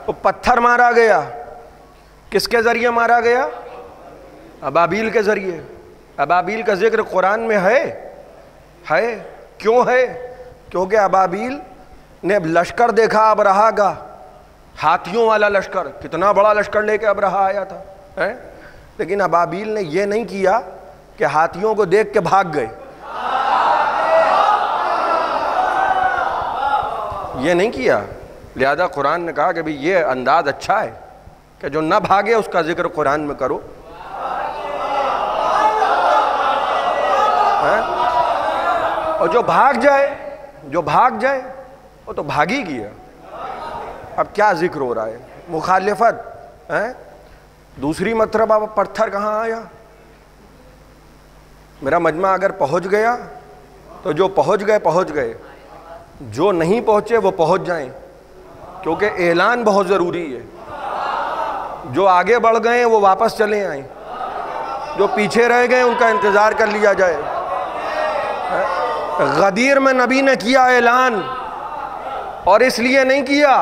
وہ پتھر مارا گیا۔ کس کے ذریعے مارا گیا؟ ابابیل کے ذریعے۔ ابابیل کا ذکر قرآن میں ہے۔ کیوں ہے؟ کیونکہ ابابیل نے لشکر دیکھا ابرہہ کا، ہاتھیوں والا لشکر، کتنا بڑا لشکر لے کے ابرہہ آیا تھا، لیکن ابابیل نے یہ نہیں کیا کہ ہاتھیوں کو دیکھ کے بھاگ گئے، یہ نہیں کیا۔ لہذا قرآن نے کہا کہ بھی یہ انداز اچھا ہے کہ جو نہ بھاگے اس کا ذکر قرآن میں کرو۔ اور جو بھاگ جائے وہ تو بھاگ ہی گیا، اب کیا ذکر ہو رہا ہے؟ مخالفت۔ دوسری مرتبہ پتھر کہاں آیا؟ میرا مجمع اگر پہنچ گیا تو جو پہنچ گئے، جو نہیں پہنچے وہ پہنچ جائیں، کیونکہ اعلان بہت ضروری ہے۔ جو آگے بڑھ گئے ہیں وہ واپس چلے آئیں، جو پیچھے رہ گئے ان کا انتظار کر لیا جائے۔ غدیر میں نبی نے کیا اعلان، اور اس لیے نہیں کیا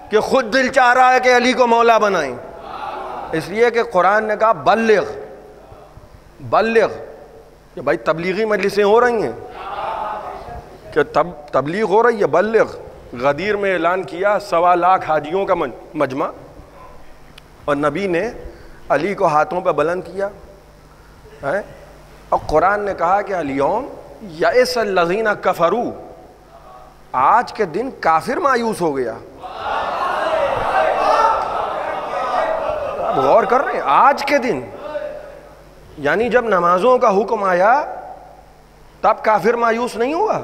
کہ خود دل چاہ رہا ہے کہ علی کو مولا بنائیں، اس لیے کہ قرآن نے کہا بلغ، کہ بھائی تبلیغی مجلسیں ہو رہی ہیں، کہ تبلیغ ہو رہی ہے، بلغ۔ غدیر میں اعلان کیا، 1.25 لاکھ حاجیوں کا مجمع، اور نبی نے علی کو ہاتھوں پہ بلند کیا، اور قرآن نے کہا کہ الیوم یئس الذین کفروا، آج کے دن کافر مایوس ہو گیا۔ آپ غور کر رہے ہیں؟ آج کے دن، یعنی جب نمازوں کا حکم آیا تب کافر مایوس نہیں ہوا،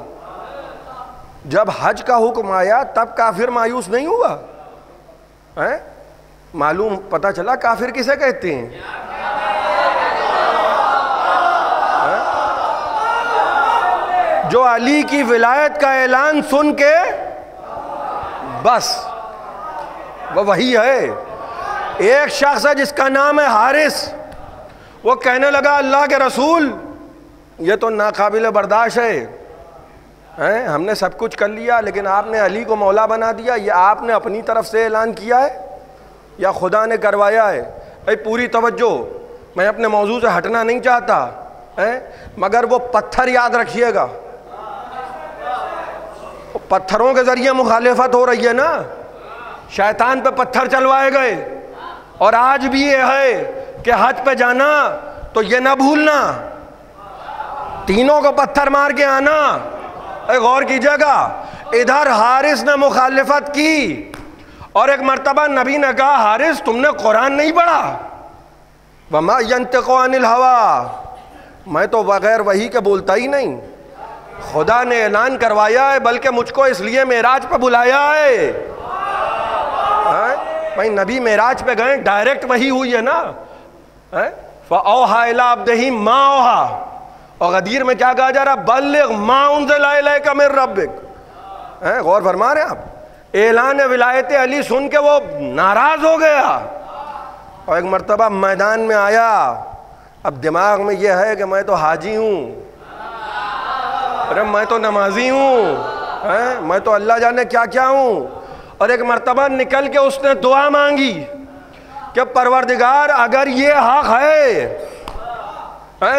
جب حج کا حکم آیا تب کافر مایوس نہیں ہوا۔ معلوم پتہ چلا کافر کسے کہتے ہیں؟ جو علی کی ولایت کا اعلان سن کے بس وہ وہی ہے۔ ایک شخص ہے جس کا نام ہے حارث، وہ کہنے لگا اللہ کے رسول یہ تو ناقابل برداشت ہے، ہم نے سب کچھ کر لیا لیکن آپ نے علی کو مولا بنا دیا، یہ آپ نے اپنی طرف سے اعلان کیا ہے یا خدا نے کروایا ہے؟ بھائی پوری توجہ، میں اپنے موضوع سے ہٹنا نہیں چاہتا، مگر وہ پتھر یاد رکھیے گا، پتھروں کے ذریعے مخالفت ہو رہی ہے نا، شیطان پہ پتھر چلوائے گئے، اور آج بھی یہ ہے کہ حج پہ جانا تو یہ نہ بھولنا، تینوں کو پتھر مار کے آنا۔ غور کیجیے گا، ادھر حارث نے مخالفت کی، اور ایک مرتبہ نبی نے کہا حارث تم نے قرآن نہیں پڑھا؟ وما ینطق عن الہوی، میں تو بغیر وحی کے بولتا ہی نہیں، خدا نے اعلان کروایا ہے، بلکہ مجھ کو اس لیے معراج پہ بلایا ہے۔ بھائی نبی معراج پہ گئے، ڈائریکٹ وحی ہوئی ہے نا، فَأَوْحَىٰ إِلَىٰ عَبْدِهِ مَا أَوْحَىٰ، اور غدیر میں کیا کہا جا رہا؟ بلغ ما انزل الیک من ربک۔ غور فرما رہے ہیں آپ؟ اعلان ولایت علی سن کے وہ ناراض ہو گیا، اور ایک مرتبہ میدان میں آیا، اب دماغ میں یہ ہے کہ میں تو حاجی ہوں، ارے میں تو نمازی ہوں، میں تو اللہ جانے کیا کیا ہوں، اور ایک مرتبہ نکل کے اس نے دعا مانگی کہ پروردگار اگر یہ حق ہے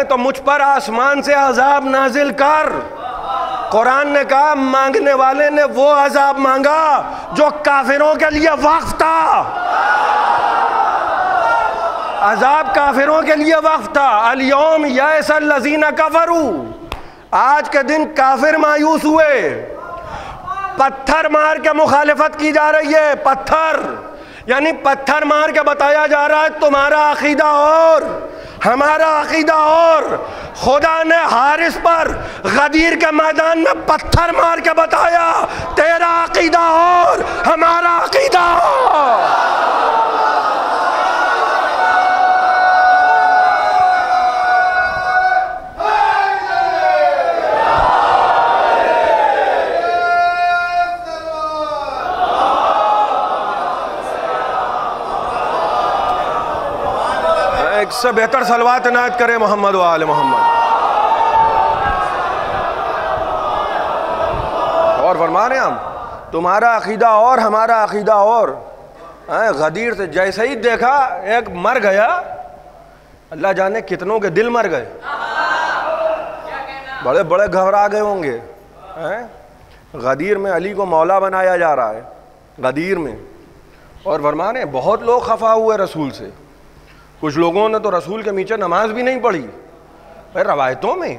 تو مجھ پر آسمان سے عذاب نازل کر۔ قرآن نے کہا مانگنے والے نے وہ عذاب مانگا جو کافروں کے لیے وقف تھا۔ عذاب کافروں کے لیے وقف تھا. الیوم یئس الذین کفروا، آج کے دن کافر مایوس ہوئے. پتھر مار کے مخالفت کی جا رہی ہے. پتھر یعنی پتھر مار کے بتایا جا رہا ہے تمہارا عقیدہ اور ہمارا عقیدہ اور. خدا نے حارث پر غدیر کے میدان میں پتھر مار کے بتایا تیرا عقیدہ اور ہمارا عقیدہ اور. ایک سے بہتر صلوات عنایت کرے محمد و آل محمد. اور فرما رہے ہیں ہم تمہارا عقیدہ اور ہمارا عقیدہ اور. غدیر سے جیسے ہی دیکھا ایک مر گیا، اللہ جانے کتنوں کے دل مر گئے، بڑے بڑے گھبرا گئے ہوں گے. غدیر میں علی کو مولا بنایا جا رہا ہے، غدیر میں. اور فرما رہے ہیں بہت لوگ خفا ہوئے رسول سے. کچھ لوگوں نے تو رسول کے نیچے نماز بھی نہیں پڑھی. بھائی روایتوں میں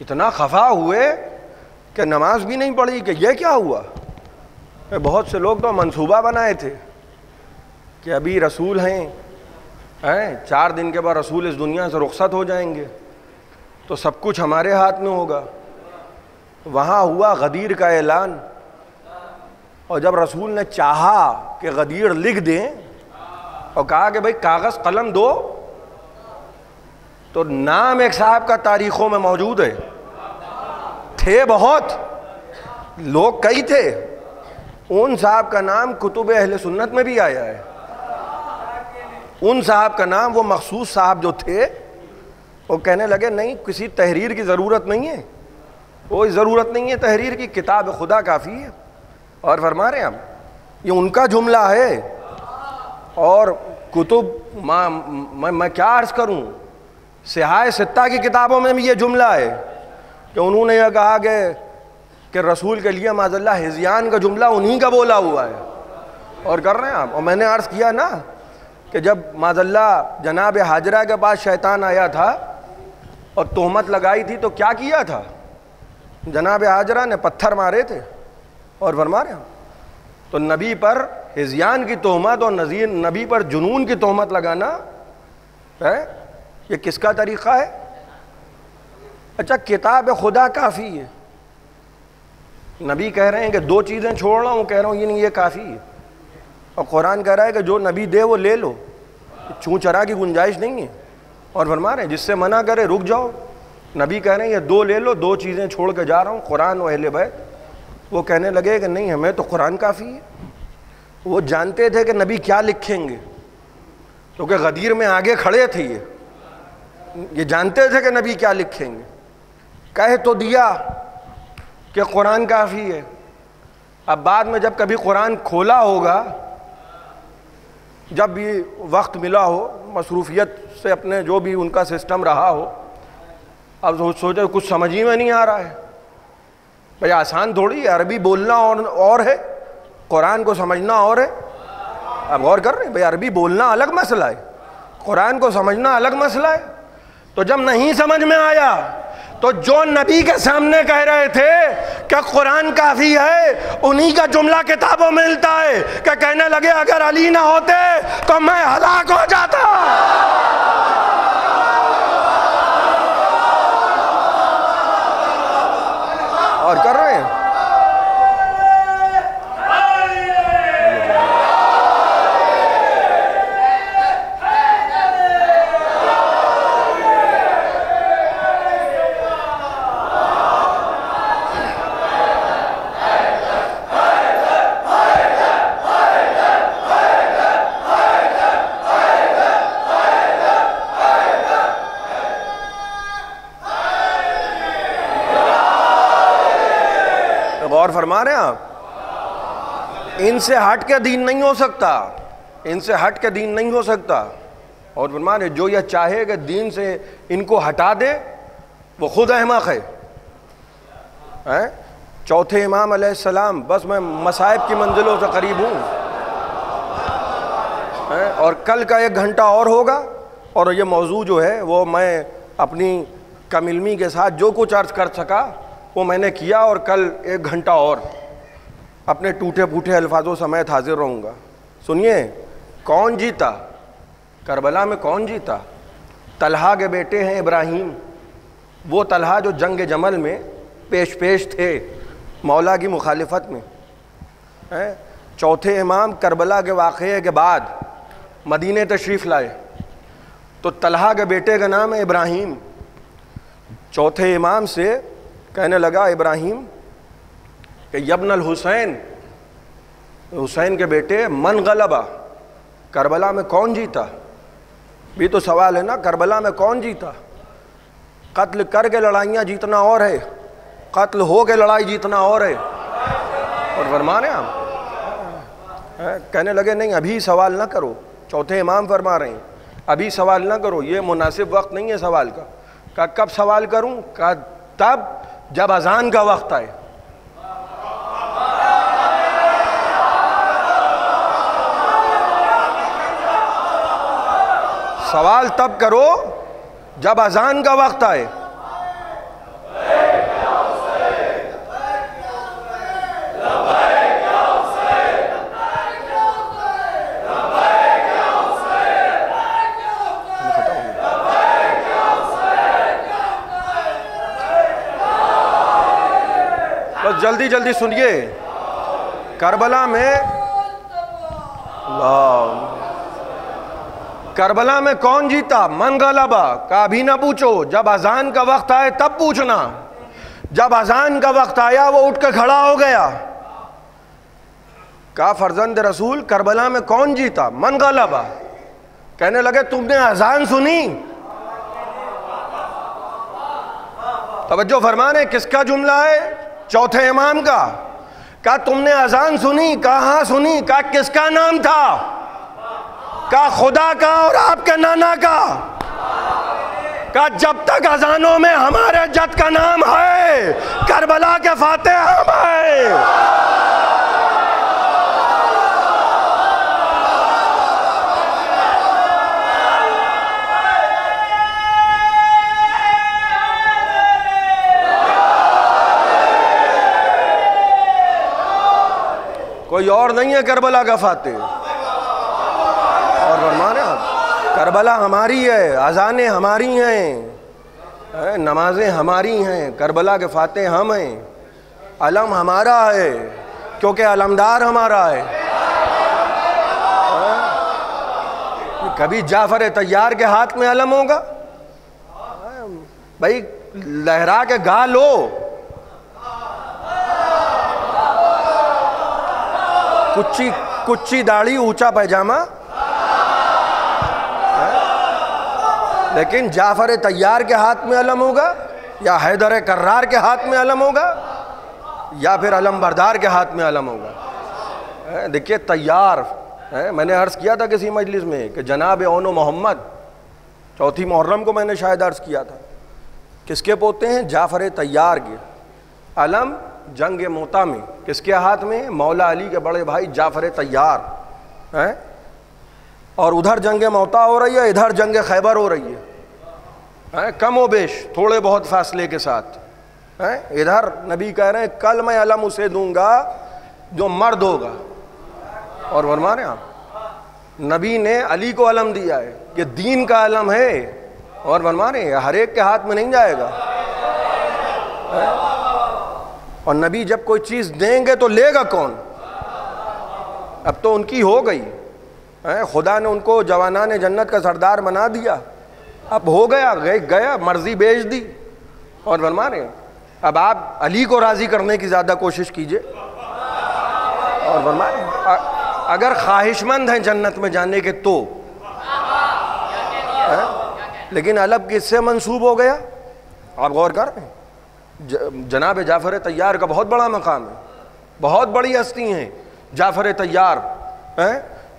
اتنا خفا ہوئے کہ نماز بھی نہیں پڑھی کہ یہ کیا ہوا. بہت سے لوگ تو منصوبہ بنائے تھے کہ ابھی رسول ہیں 4 دن کے بعد رسول اس دنیا سے رخصت ہو جائیں گے تو سب کچھ ہمارے ہاتھ میں ہوگا. وہاں ہوا غدیر کا اعلان، اور جب رسول نے چاہا کہ غدیر لکھ دیں اور کہا کہ بھئی کاغذ قلم دو، تو نام ایک صاحب کا تاریخوں میں موجود ہے. تھے بہت لوگ، کئی تھے، ان صاحب کا نام کتب اہل سنت میں بھی آیا ہے. ان صاحب کا نام، وہ مخصوص صاحب جو تھے وہ کہنے لگے نہیں کسی تحریر کی ضرورت نہیں ہے، کوئی ضرورت نہیں ہے تحریر کی، کتاب خدا کافی ہے. اور فرما رہے ہیں ہم یہ ان کا جملہ ہے. اور کتب میں کیا عرض کروں، صحاح ستہ کی کتابوں میں بھی یہ جملہ ہے کہ انہوں نے یہ کہا کہ رسول کے لیے معاذ اللہ ہذیان کا جملہ انہی کا بولا ہوا ہے. اور کر رہے ہیں آپ. اور میں نے عرض کیا نا کہ جب معاذ اللہ جناب حاجرہ کے پاس شیطان آیا تھا اور تہمت لگائی تھی تو کیا کیا تھا، جناب حاجرہ نے پتھر مارے تھے. اور فرما رہے ہیں تو نبی پر ہذیان کی تہمت اور نبی پر جنون کی تہمت لگانا ہے، یہ کس کا طریقہ ہے؟ اچھا کتاب خدا کافی ہے، نبی کہہ رہے ہیں کہ 2 چیزیں چھوڑ رہا ہوں، کہہ رہا ہوں یہ نہیں یہ کافی ہے. اور قرآن کہہ رہا ہے کہ جو نبی دے وہ لے لو، چوں چرا کی گنجائش نہیں ہے. اور فرما رہے ہیں جس سے منع کرے رک جاؤ. نبی کہہ رہے ہیں یہ 2 لے لو، 2 چیزیں چھوڑ کے جا رہا ہوں، قرآن و اہل بیت. وہ کہنے لگے کہ نہیں ہمیں تو قرآن کافی ہے. وہ جانتے تھے کہ نبی کیا لکھیں گے کیونکہ غدیر میں آگے کھڑے تھے، یہ جانتے تھے کہ نبی کیا لکھیں گے. کہہ تو دیا کہ قرآن کافی ہے. اب بعد میں جب کبھی قرآن کھولا ہوگا، جب بھی وقت ملا ہو، مصروفیت سے اپنے جو بھی ان کا سسٹم رہا ہو، اب سوچے کچھ سمجھ ہی میں نہیں آ رہا ہے. بھئی آسان تھوڑی ہے، عربی بولنا اور ہے، قرآن کو سمجھنا اور ہے. اب غور کر رہے ہیں بھئی عربی بولنا الگ مسئلہ ہے، قرآن کو سمجھنا الگ مسئلہ ہے. تو جب نہیں سمجھ میں آیا تو جو نبی کے سامنے کہہ رہے تھے کہ قرآن کافی ہے، انہی کا جملہ کتابوں میں ملتا ہے کہ کہنے لگے اگر علی نہ ہوتے تو میں ہلاک ہو جاتا. اور کر رہے ہیں غور فرما رہے ہیں آپ. ان سے ہٹ کے دین نہیں ہو سکتا، ان سے ہٹ کے دین نہیں ہو سکتا. اور فرما رہے جو یہ چاہے کہ دین سے ان کو ہٹا دے وہ خود احمق ہے. چوتھے امام علیہ السلام، بس میں مصائب کی منزلوں سے قریب ہوں. اور کل کا 1 گھنٹہ اور ہوگا، اور یہ موضوع جو ہے وہ میں اپنی کم علمی کے ساتھ جو کچھ عرض کر سکا وہ میں نے کیا، اور کل 1 گھنٹہ اور اپنے ٹوٹے پھوٹے الفاظوں سمیت حاضر رہوں گا۔ سنیے، کون جیتا کربلا میں؟ کون جیتا؟ طلحہ کے بیٹے ہیں ابراہیم، وہ طلحہ جو جنگ جمل میں پیش تھے مولا کی مخالفت میں۔ چوتھے امام کربلا کے واقعے کے بعد مدینے تشریف لائے، تو طلحہ کے بیٹے کا نام ہے ابراہیم۔ چوتھے امام سے کہنے لگا ابراہیم کہ یبن الحسین، حسین کے بیٹے، من غلبہ، کربلا میں کون جیتا؟ بھی تو سوال ہے نا، کربلا میں کون جیتا؟ قتل کر کے لڑائیاں جیتنا اور ہے، قتل ہو کے لڑائی جیتنا اور ہے۔ اور فرما رہے ہیں آپ، کہنے لگے نہیں ابھی سوال نہ کرو، چوتھے امام فرما رہے ہیں ابھی سوال نہ کرو، یہ مناسب وقت نہیں ہے سوال کا۔ کہا کب سوال کروں؟ کہا تب جب اذان کا وقت آئے۔ سوال تب کرو جب اذان کا وقت آئے۔ بس جلدی جلدی سنیے، کربلا میں کربلا میں کون جیتا؟ من غلبہ۔ کہا ابھی نہ پوچھو، جب اذان کا وقت آئے تب پوچھنا۔ جب اذان کا وقت آیا وہ اٹھ کے کھڑا ہو گیا۔ کہا فرزند رسول کربلا میں کون جیتا؟ من غلبہ۔ کہنے لگے تم نے اذان سنی؟ توجہ فرمانے، کس کا جملہ ہے؟ چوتھے امام کا۔ کہا تم نے اذان سنی؟ کہا ہاں سنی۔ کہا کس کا نام تھا؟ کہا خدا کا اور آپ کے نانا کا۔ کہا جب تک اذانوں میں ہمارے جد کا نام ہے، کربلا کے فاتح ہم ہیں۔ کوئی اور نہیں ہے کربلا کا فاتح۔ اور فرمانے کربلا ہماری ہے، اذانیں ہماری ہیں، نمازیں ہماری ہیں، کربلا کے فاتح ہم ہیں، علم ہمارا ہے کیونکہ علمدار ہمارا ہے۔ کبھی جعفر طیار کے ہاتھ میں علم ہوگا؟ بھائی لہرا کے گا لو۔ کچی داڑھی اونچا پیجامہ، لیکن جعفر طیار کے ہاتھ میں علم ہوگا یا حیدر کرار کے ہاتھ میں علم ہوگا یا پھر علم بردار کے ہاتھ میں علم ہوگا؟ دیکھیے طیار، میں نے عرض کیا تھا کسی مجلس میں کہ جناب اون و محمد، چوتھی محرم کو میں نے شاید عرض کیا تھا، کس کے پوتے ہیں؟ جعفر طیار کے۔ علم جنگ موتا میں کس کے ہاتھ میں؟ مولا علی کے بڑے بھائی جعفر طیار۔ اور ادھر جنگ موتا ہو رہی ہے، ادھر جنگ خیبر ہو رہی ہے، کم و بیش تھوڑے بہت فاصلے کے ساتھ۔ ادھر نبی کہہ رہے ہیں کل میں علم اسے دوں گا جو مرد ہوگا۔ اور فرما رہے ہیں آپ، نبی نے علی کو علم دیا ہے کہ دین کا علم ہے، اور فرما رہے ہیں ہر ایک کے ہاتھ میں نہیں جائے گا۔ اور نبی جب کوئی چیز دیں گے تو لے گا کون؟ اب تو ان کی ہو گئی، خدا نے ان کو جوانان جنت کا سردار بنا دیا، اب ہو گیا، گیا مرضی بیچ دی۔ اور فرما رہے ہیں اب آپ علی کو راضی کرنے کی زیادہ کوشش کیجئے۔ اور فرما رہے ہیں اگر خواہش مند ہیں جنت میں جانے کے تو، لیکن علم کس سے منسوب ہو گیا؟ آپ غور کر رہے ہیں، جناب جعفر طیار کا بہت بڑا مقام ہے، بہت بڑی ہستی ہیں جعفر طیار،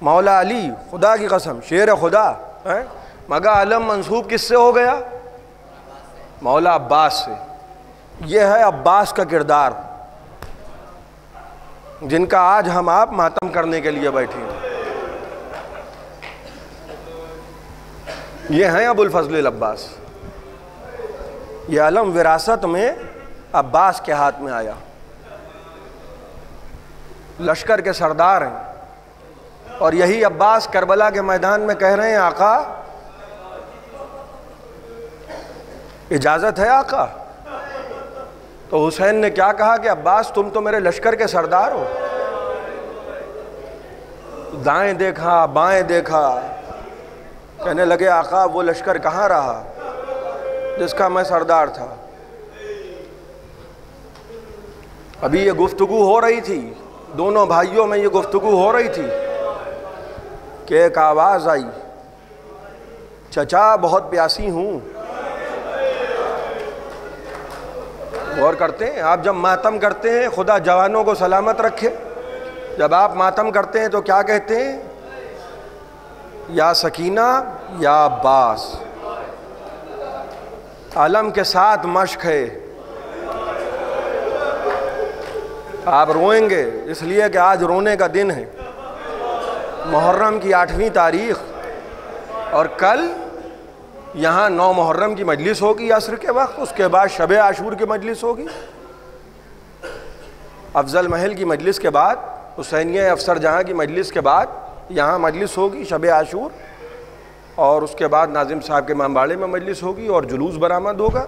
مولا علی، خدا کی قسم شیر خدا، مگر علم منسوب کس سے ہو گیا؟ مولا عباس سے۔ یہ ہے عباس کا کردار جن کا آج ہم آپ ماتم کرنے کے لیے بیٹھے ہیں۔ یہ ہیں ابو الفضل العباس. یہ علم وراثت میں عباس کے ہاتھ میں آیا. لشکر کے سردار ہیں, اور یہی عباس کربلا کے میدان میں کہہ رہے ہیں آقا اجازت ہے آقا. تو حسین نے کیا کہا کہ عباس تم تو میرے لشکر کے سردار ہو. دائیں دیکھا بائیں دیکھا, کہنے لگے آقا وہ لشکر کہاں رہا جس کا میں سردار تھا. ابھی یہ گفتگو ہو رہی تھی, دونوں بھائیوں میں یہ گفتگو ہو رہی تھی کہ ایک آواز آئی, چچا بہت پیاسی ہوں. غور کرتے ہیں آپ, جب ماتم کرتے ہیں خدا جوانوں کو سلامت رکھے, جب آپ ماتم کرتے ہیں تو کیا کہتے ہیں؟ یا سکینہ یا عباس. علم کے ساتھ مشق ہے. آپ روئیں گے اس لیے کہ آج رونے کا دن ہے, محرم کی 8ویں تاریخ, اور کل یہاں 9 محرم کی مجلس ہوگی عصر کے وقت, اس کے بعد شب عاشور کی مجلس ہوگی, افضل محل کی مجلس کے بعد, حسینیہ افسر جہاں کی مجلس کے بعد یہاں مجلس ہوگی شب عاشور, اور اس کے بعد ناظم صاحب کے امامباڑے میں مجلس ہوگی اور جلوس برآمد ہوگا.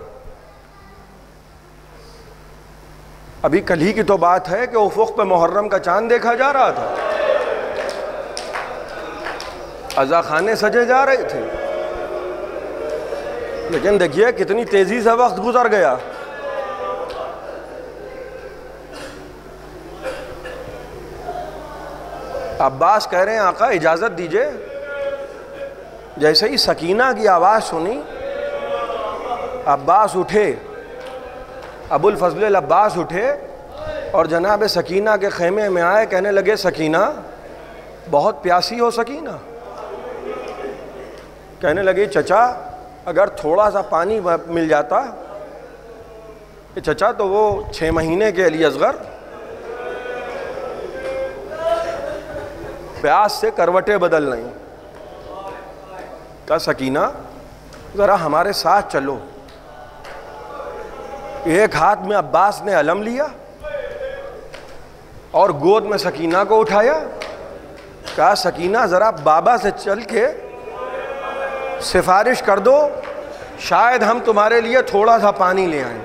ابھی کل ہی کی تو بات ہے کہ افق پہ محرم کا چاند دیکھا جا رہا تھا, عزا خانے سجے جا رہے تھے, لیکن دیکھیے کتنی تیزی سے وقت گزر گیا. عباس کہہ رہے ہیں آقا اجازت دیجئے. جیسے ہی سکینہ کی آواز سنی عباس اٹھے, ابو الفضل العباس اٹھے اور جناب سکینہ کے خیمے میں آئے. کہنے لگے سکینہ بہت پیاسی ہو سکینہ. کہنے لگے چچا اگر تھوڑا سا پانی مل جاتا. چچا تو وہ 6 مہینے کے علی اصغر پیاس سے کروٹیں بدل رہی. کہا سکینہ ذرا ہمارے ساتھ چلو. ایک ہاتھ میں عباس نے علم لیا اور گود میں سکینہ کو اٹھایا. کہا سکینہ ذرا بابا سے چل کے سفارش کر دو, شاید ہم تمہارے لیے تھوڑا سا پانی لے آئیں.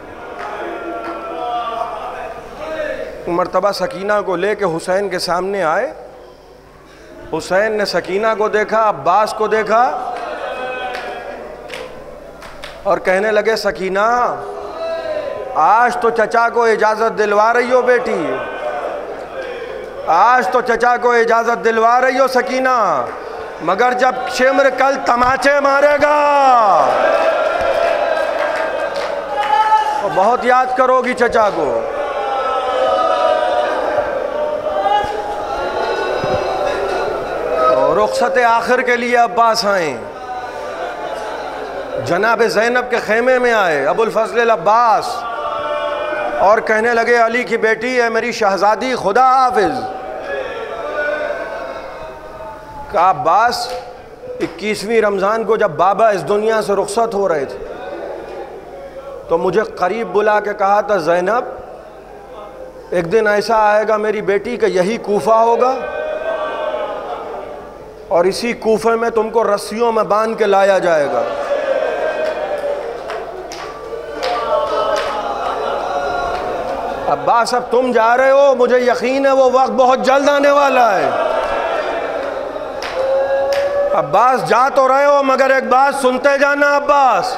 مرتبہ سکینہ کو لے کے حسین کے سامنے آئے. حسین نے سکینہ کو دیکھا, عباس کو دیکھا, اور کہنے لگے سکینہ آج تو چچا کو اجازت دلوا رہی ہو بیٹی, آج تو چچا کو اجازت دلوا رہی ہو سکینہ, مگر جب شمر کل تماچے مارے گا تو بہت یاد کرو گی چچا کو. رخصت آخر کے لیے عباس آئیں, جناب زینب کے خیمے میں آئے ابو الفضل العباس, اور کہنے لگے علی کی بیٹی ہے میری شہزادی, خدا حافظ. کہا عباس 21ویں رمضان کو جب بابا اس دنیا سے رخصت ہو رہے تھے تو مجھے قریب بلا کے کہا تھا زینب ایک دن ایسا آئے گا میری بیٹی کہ یہی کوفہ ہوگا, اور اسی کوفے میں تم کو رسیوں میں باندھ کے لایا جائے گا. عباس اب تم جا رہے ہو, مجھے یقین ہے وہ وقت بہت جلد آنے والا ہے. عباس جا تو رہے ہو مگر ایک بات سنتے جانا عباس,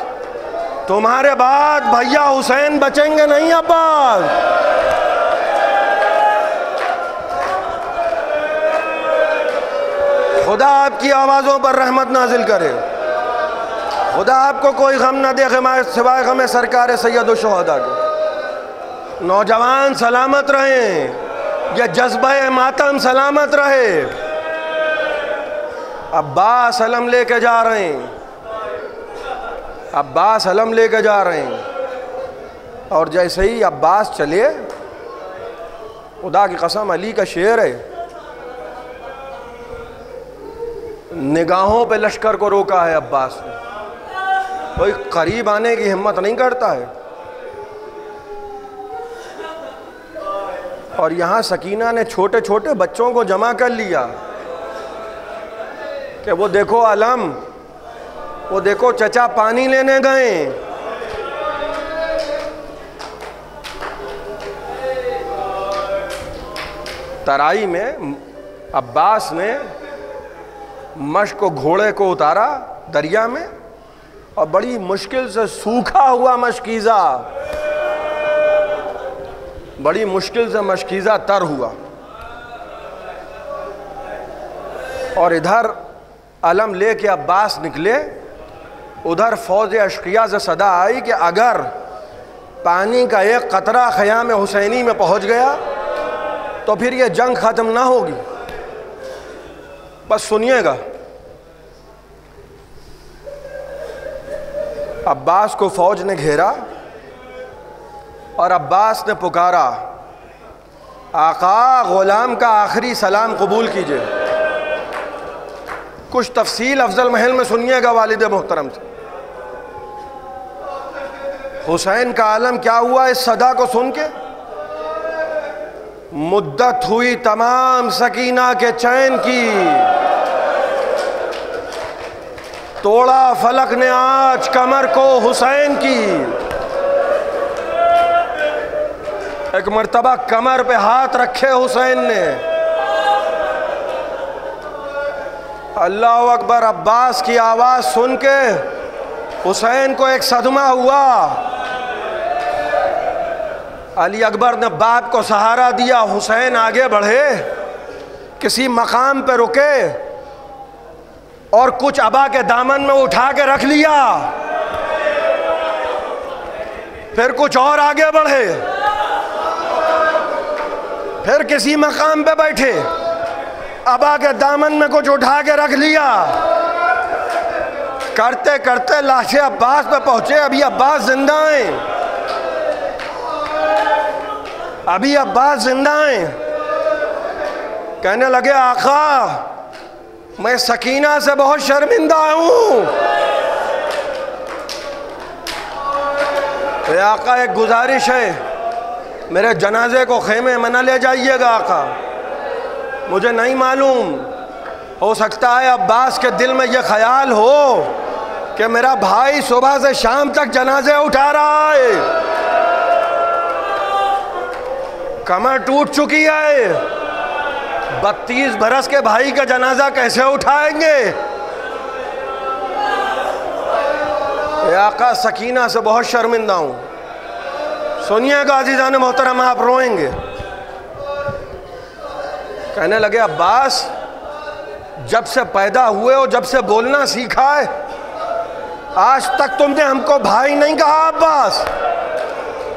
تمہارے بعد بھیا حسین بچیں گے نہیں عباس. خدا آپ کی آوازوں پر رحمت نازل کرے, خدا آپ کو کوئی غم نہ دے سوائے غم سرکار سید الشہداء کے. نوجوان سلامت رہیں, یہ جذبہ ماتم سلامت رہے. عباس علم لے کے جا رہے ہیں, عباس علم لے کے جا رہے ہیں, اور جیسے ہی عباس چلے, خدا کی قسم علی کا شعر ہے, نگاہوں پہ لشکر کو روکا ہے عباس نے. کوئی قریب آنے کی ہمت نہیں کرتا ہے. اور یہاں سکینہ نے چھوٹے چھوٹے بچوں کو جمع کر لیا کہ وہ دیکھو علم، وہ دیکھو چچا پانی لینے گئے. ترائی میں عباس نے مشک و گھوڑے کو اتارا دریا میں، اور بڑی مشکل سے سوکھا ہوا مشکیزہ، بڑی مشکل سے مشکیزہ تر ہوا. اور ادھر علم لے کے عباس نکلے، ادھر فوج اشقیاء سے صدا آئی کہ اگر پانی کا ایک قطرہ خیام حسینی میں پہنچ گیا تو پھر یہ جنگ ختم نہ ہوگی. بس سنیے گا. عباس کو فوج نے گھیرا اور عباس نے پکارا، آقا غلام کا آخری سلام قبول کیجئے. کچھ تفصیل افضل محل میں سنیے گا والد محترم سے. حسین کا عالم کیا ہوا اس صدا کو سن کے؟ مدت ہوئی تمام سکینہ کے چین کی، توڑا فلک نے آج کمر کو حسین کی. ایک مرتبہ کمر پہ ہاتھ رکھے حسین نے. اللہ اکبر. عباس کی آواز سن کے حسین کو ایک صدمہ ہوا. علی اکبر نے باپ کو سہارا دیا. حسین آگے بڑھے، کسی مقام پہ رکے اور کچھ ابا کے دامن میں اٹھا کے رکھ لیا. پھر کچھ اور آگے بڑھے، پھر کسی مقام پہ بیٹھے، ابا کے دامن میں کچھ اٹھا کے رکھ لیا. کرتے کرتے لاشیں عباس پہ پہنچے. ابھی عباس زندہ ہیں، ابھی عباس زندہ ہیں. کہنے لگے آقا میں سکینہ سے بہت شرمندہ ہوں. اے آقا ایک گزارش ہے، میرے جنازے کو خیمے میں نہ لے جائیے گا آقا. مجھے نہیں معلوم، ہو سکتا ہے عباس کے دل میں یہ خیال ہو کہ میرا بھائی صبح سے شام تک جنازے اٹھا رہا ہے، کمر ٹوٹ چکی ہے، 32 برس کے بھائی کا جنازہ کیسے اٹھائیں گے؟ اے آقا سکینہ سے بہت شرمندہ ہوں. سنیے گا عزیزان محترم، آپ روئیں گے. کہنے لگے عباس جب سے پیدا ہوئے ہو، جب سے بولنا سیکھا ہے، آج تک تم نے ہم کو بھائی نہیں کہا. عباس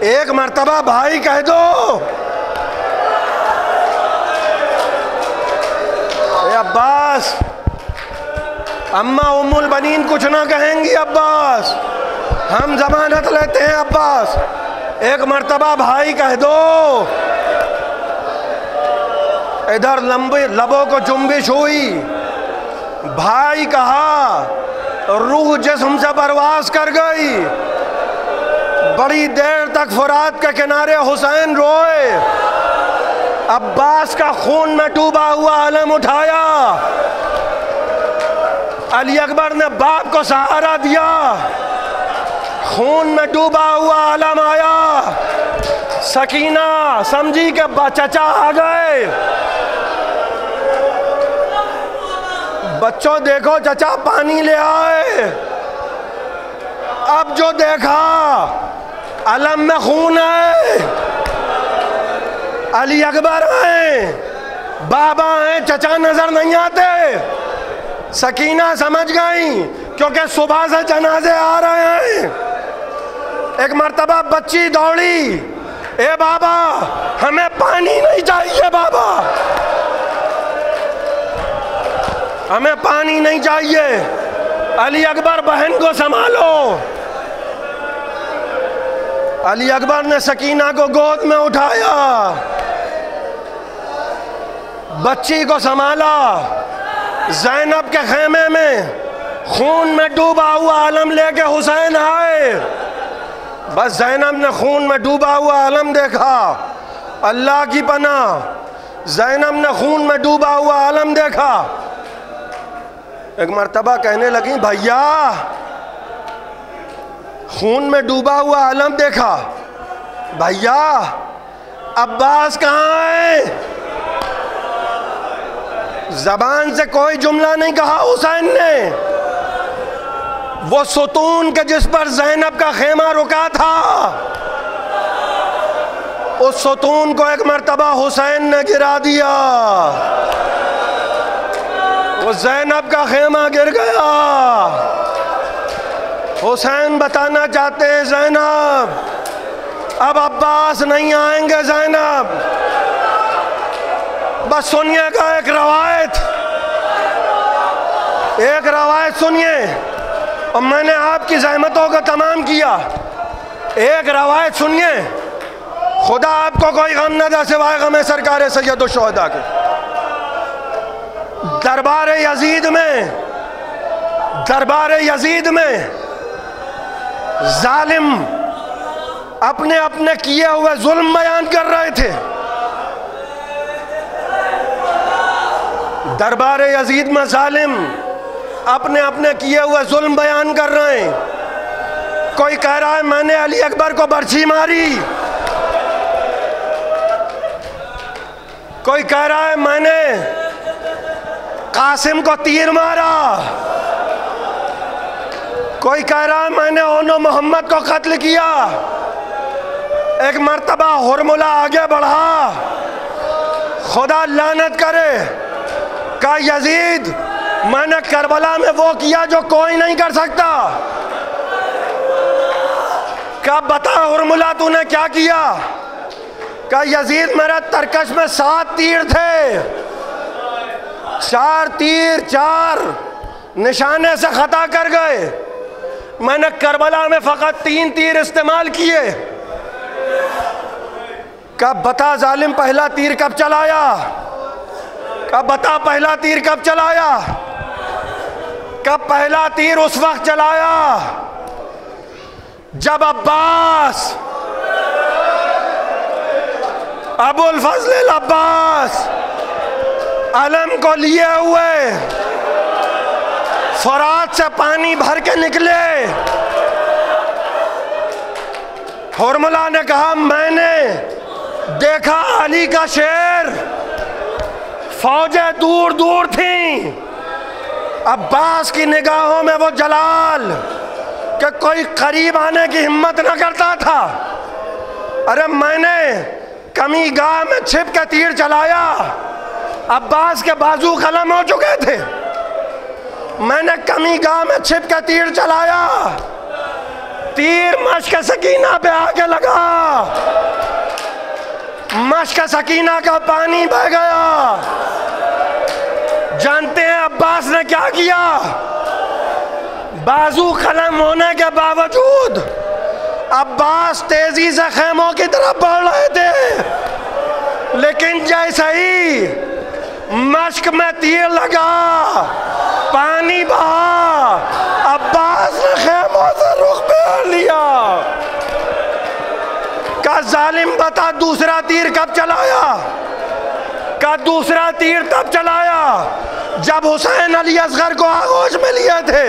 ایک مرتبہ بھائی کہہ دو. اے عباس اماں ام البنین کچھ نہ کہیں گی. عباس ہم ضمانت لیتے ہیں. عباس ایک مرتبہ بھائی کہہ دو. ادھر لبوں کو جنبش ہوئی، بھائی کہا، روح جسم سے پرواز کر گئی. بڑی دیر تک فرات کے کنارے حسین روئے. عباس کا خون میں ڈوبا ہوا علم اٹھایا. علی اکبر نے باپ کو سہارا دیا. خون میں ڈوبا ہوا علم آیا. سکینہ سمجھی کہ چچا آ گئے. بچوں دیکھو چچا پانی لے آئے. اب جو دیکھا علم میں خون ہے. علی اکبر ہیں، بابا ہیں، چچا نظر نہیں آتے. سکینہ سمجھ گئیں کیونکہ صبح سے جنازے آ رہے ہیں. ایک مرتبہ بچی دوڑی، اے بابا ہمیں پانی نہیں چاہیے، بابا ہمیں پانی نہیں چاہیے. علی اکبر بہن کو سنبھالو. علی اکبر نے سکینہ کو گود میں اٹھایا، بچی کو سنبھالا. زینب کے خیمے میں خون میں ڈوبا ہوا علم لے کے حسین آئے. بس زینب نے خون میں ڈوبا ہوا علم دیکھا. اللہ کی پناہ, زینب نے خون میں ڈوبا ہوا علم دیکھا. ایک مرتبہ کہنے لگیں بھیا خون میں ڈوبا ہوا علم دیکھا, بھیا عباس کہاں ہے؟ زبان سے کوئی جملہ نہیں کہا حسین نے. وہ ستون کے جس پر زینب کا خیمہ رکا تھا, اس ستون کو ایک مرتبہ حسین نے گرا دیا. وہ زینب کا خیمہ گر گیا. حسین بتانا چاہتے ہیں زینب اب عباس نہیں آئیں گے. زینب بس سنیے گا ایک روایت سنیے, اور میں نے آپ کی زحمتوں کو تمام کیا. ایک روایت سنیے, خدا آپ کو کوئی غم نہ دے سوائے غم سرکار سید الشہداء کے. دربار یزید میں ظالم اپنے اپنے کیے ہوئے ظلم بیان کر رہے تھے. دربار یزید میں ظالم اپنے اپنے کیے ہوئے ظلم بیان کر رہے ہیں. کوئی کہہ رہا ہے میں نے علی اکبر کو برچھی ماری, کوئی کہہ رہا ہے میں نے قاسم کو تیر مارا, کوئی کہہ رہا ہے میں نے اونو محمد کو قتل کیا. ایک مرتبہ ہرملہ آگے بڑھا, خدا لعنت کرے, کہا یزید میں نے کربلا میں وہ کیا جو کوئی نہیں کر سکتا. کہا بتا ہرملہ تو نے کیا کیا؟ کہا یزید میرے ترکش میں 7 تیر تھے, 4 تیر 4 نشانے سے خطا کر گئے, میں نے کربلا میں فقط 3 تیر استعمال کیے. کہا بتا ظالم پہلا تیر کب چلایا؟ کہا بتا پہلا تیر کب چلایا؟ کہا پہلا تیر اس وقت چلایا جب عباس ابو الفضل العباس علم کو لیے ہوئے فرات سے پانی بھر کے نکلے. ہرملہ نے کہا میں نے دیکھا علی کا شیر, فوجیں دور دور تھیں, عباس کی نگاہوں میں وہ جلال کہ کوئی قریب آنے کی ہمت نہ کرتا تھا. ارے میں نے کمی گاہ میں چھپ کے تیر چلایا, عباس کے بازو قلم ہو چکے تھے. میں نے کمی گاہ میں چھپ کے تیر چلایا, تیر مشک سکینہ پہ آ کے لگا, مشک سکینہ کا پانی بہ گیا. جانتے ہیں عباس نے کیا کیا؟ بازو قلم ہونے کے باوجود عباس تیزی سے خیموں کی طرف بڑھ رہے تھے, لیکن جیسے ہی مشک میں تیر لگا پانی بہا, عباس نے خیموں سے رخ پھیر لیا. کہا ظالم بتا دوسرا تیر کب چلایا؟ کہا دوسرا تیر تب چلایا جب حسین علی اصغر کو آغوش میں لیے تھے,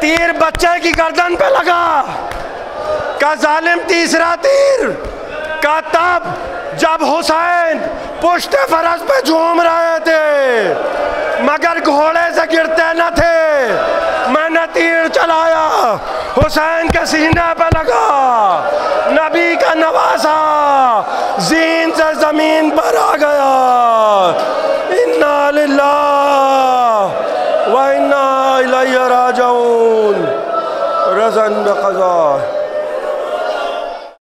تیر بچے کی گردن پہ لگا. کہا ظالم تیسرا تیر؟ کہا تب جب حسین پشت فرس پہ جھوم رہے تھے مگر گھوڑے سے گرتے نہ تھے, میں نے تیر چلایا حسین کے سینے پہ لگا, نبی کا نواسا زین سے زمین پر آ گیا. انا للہ و انا الیہ راجعون. رضا بقضاء.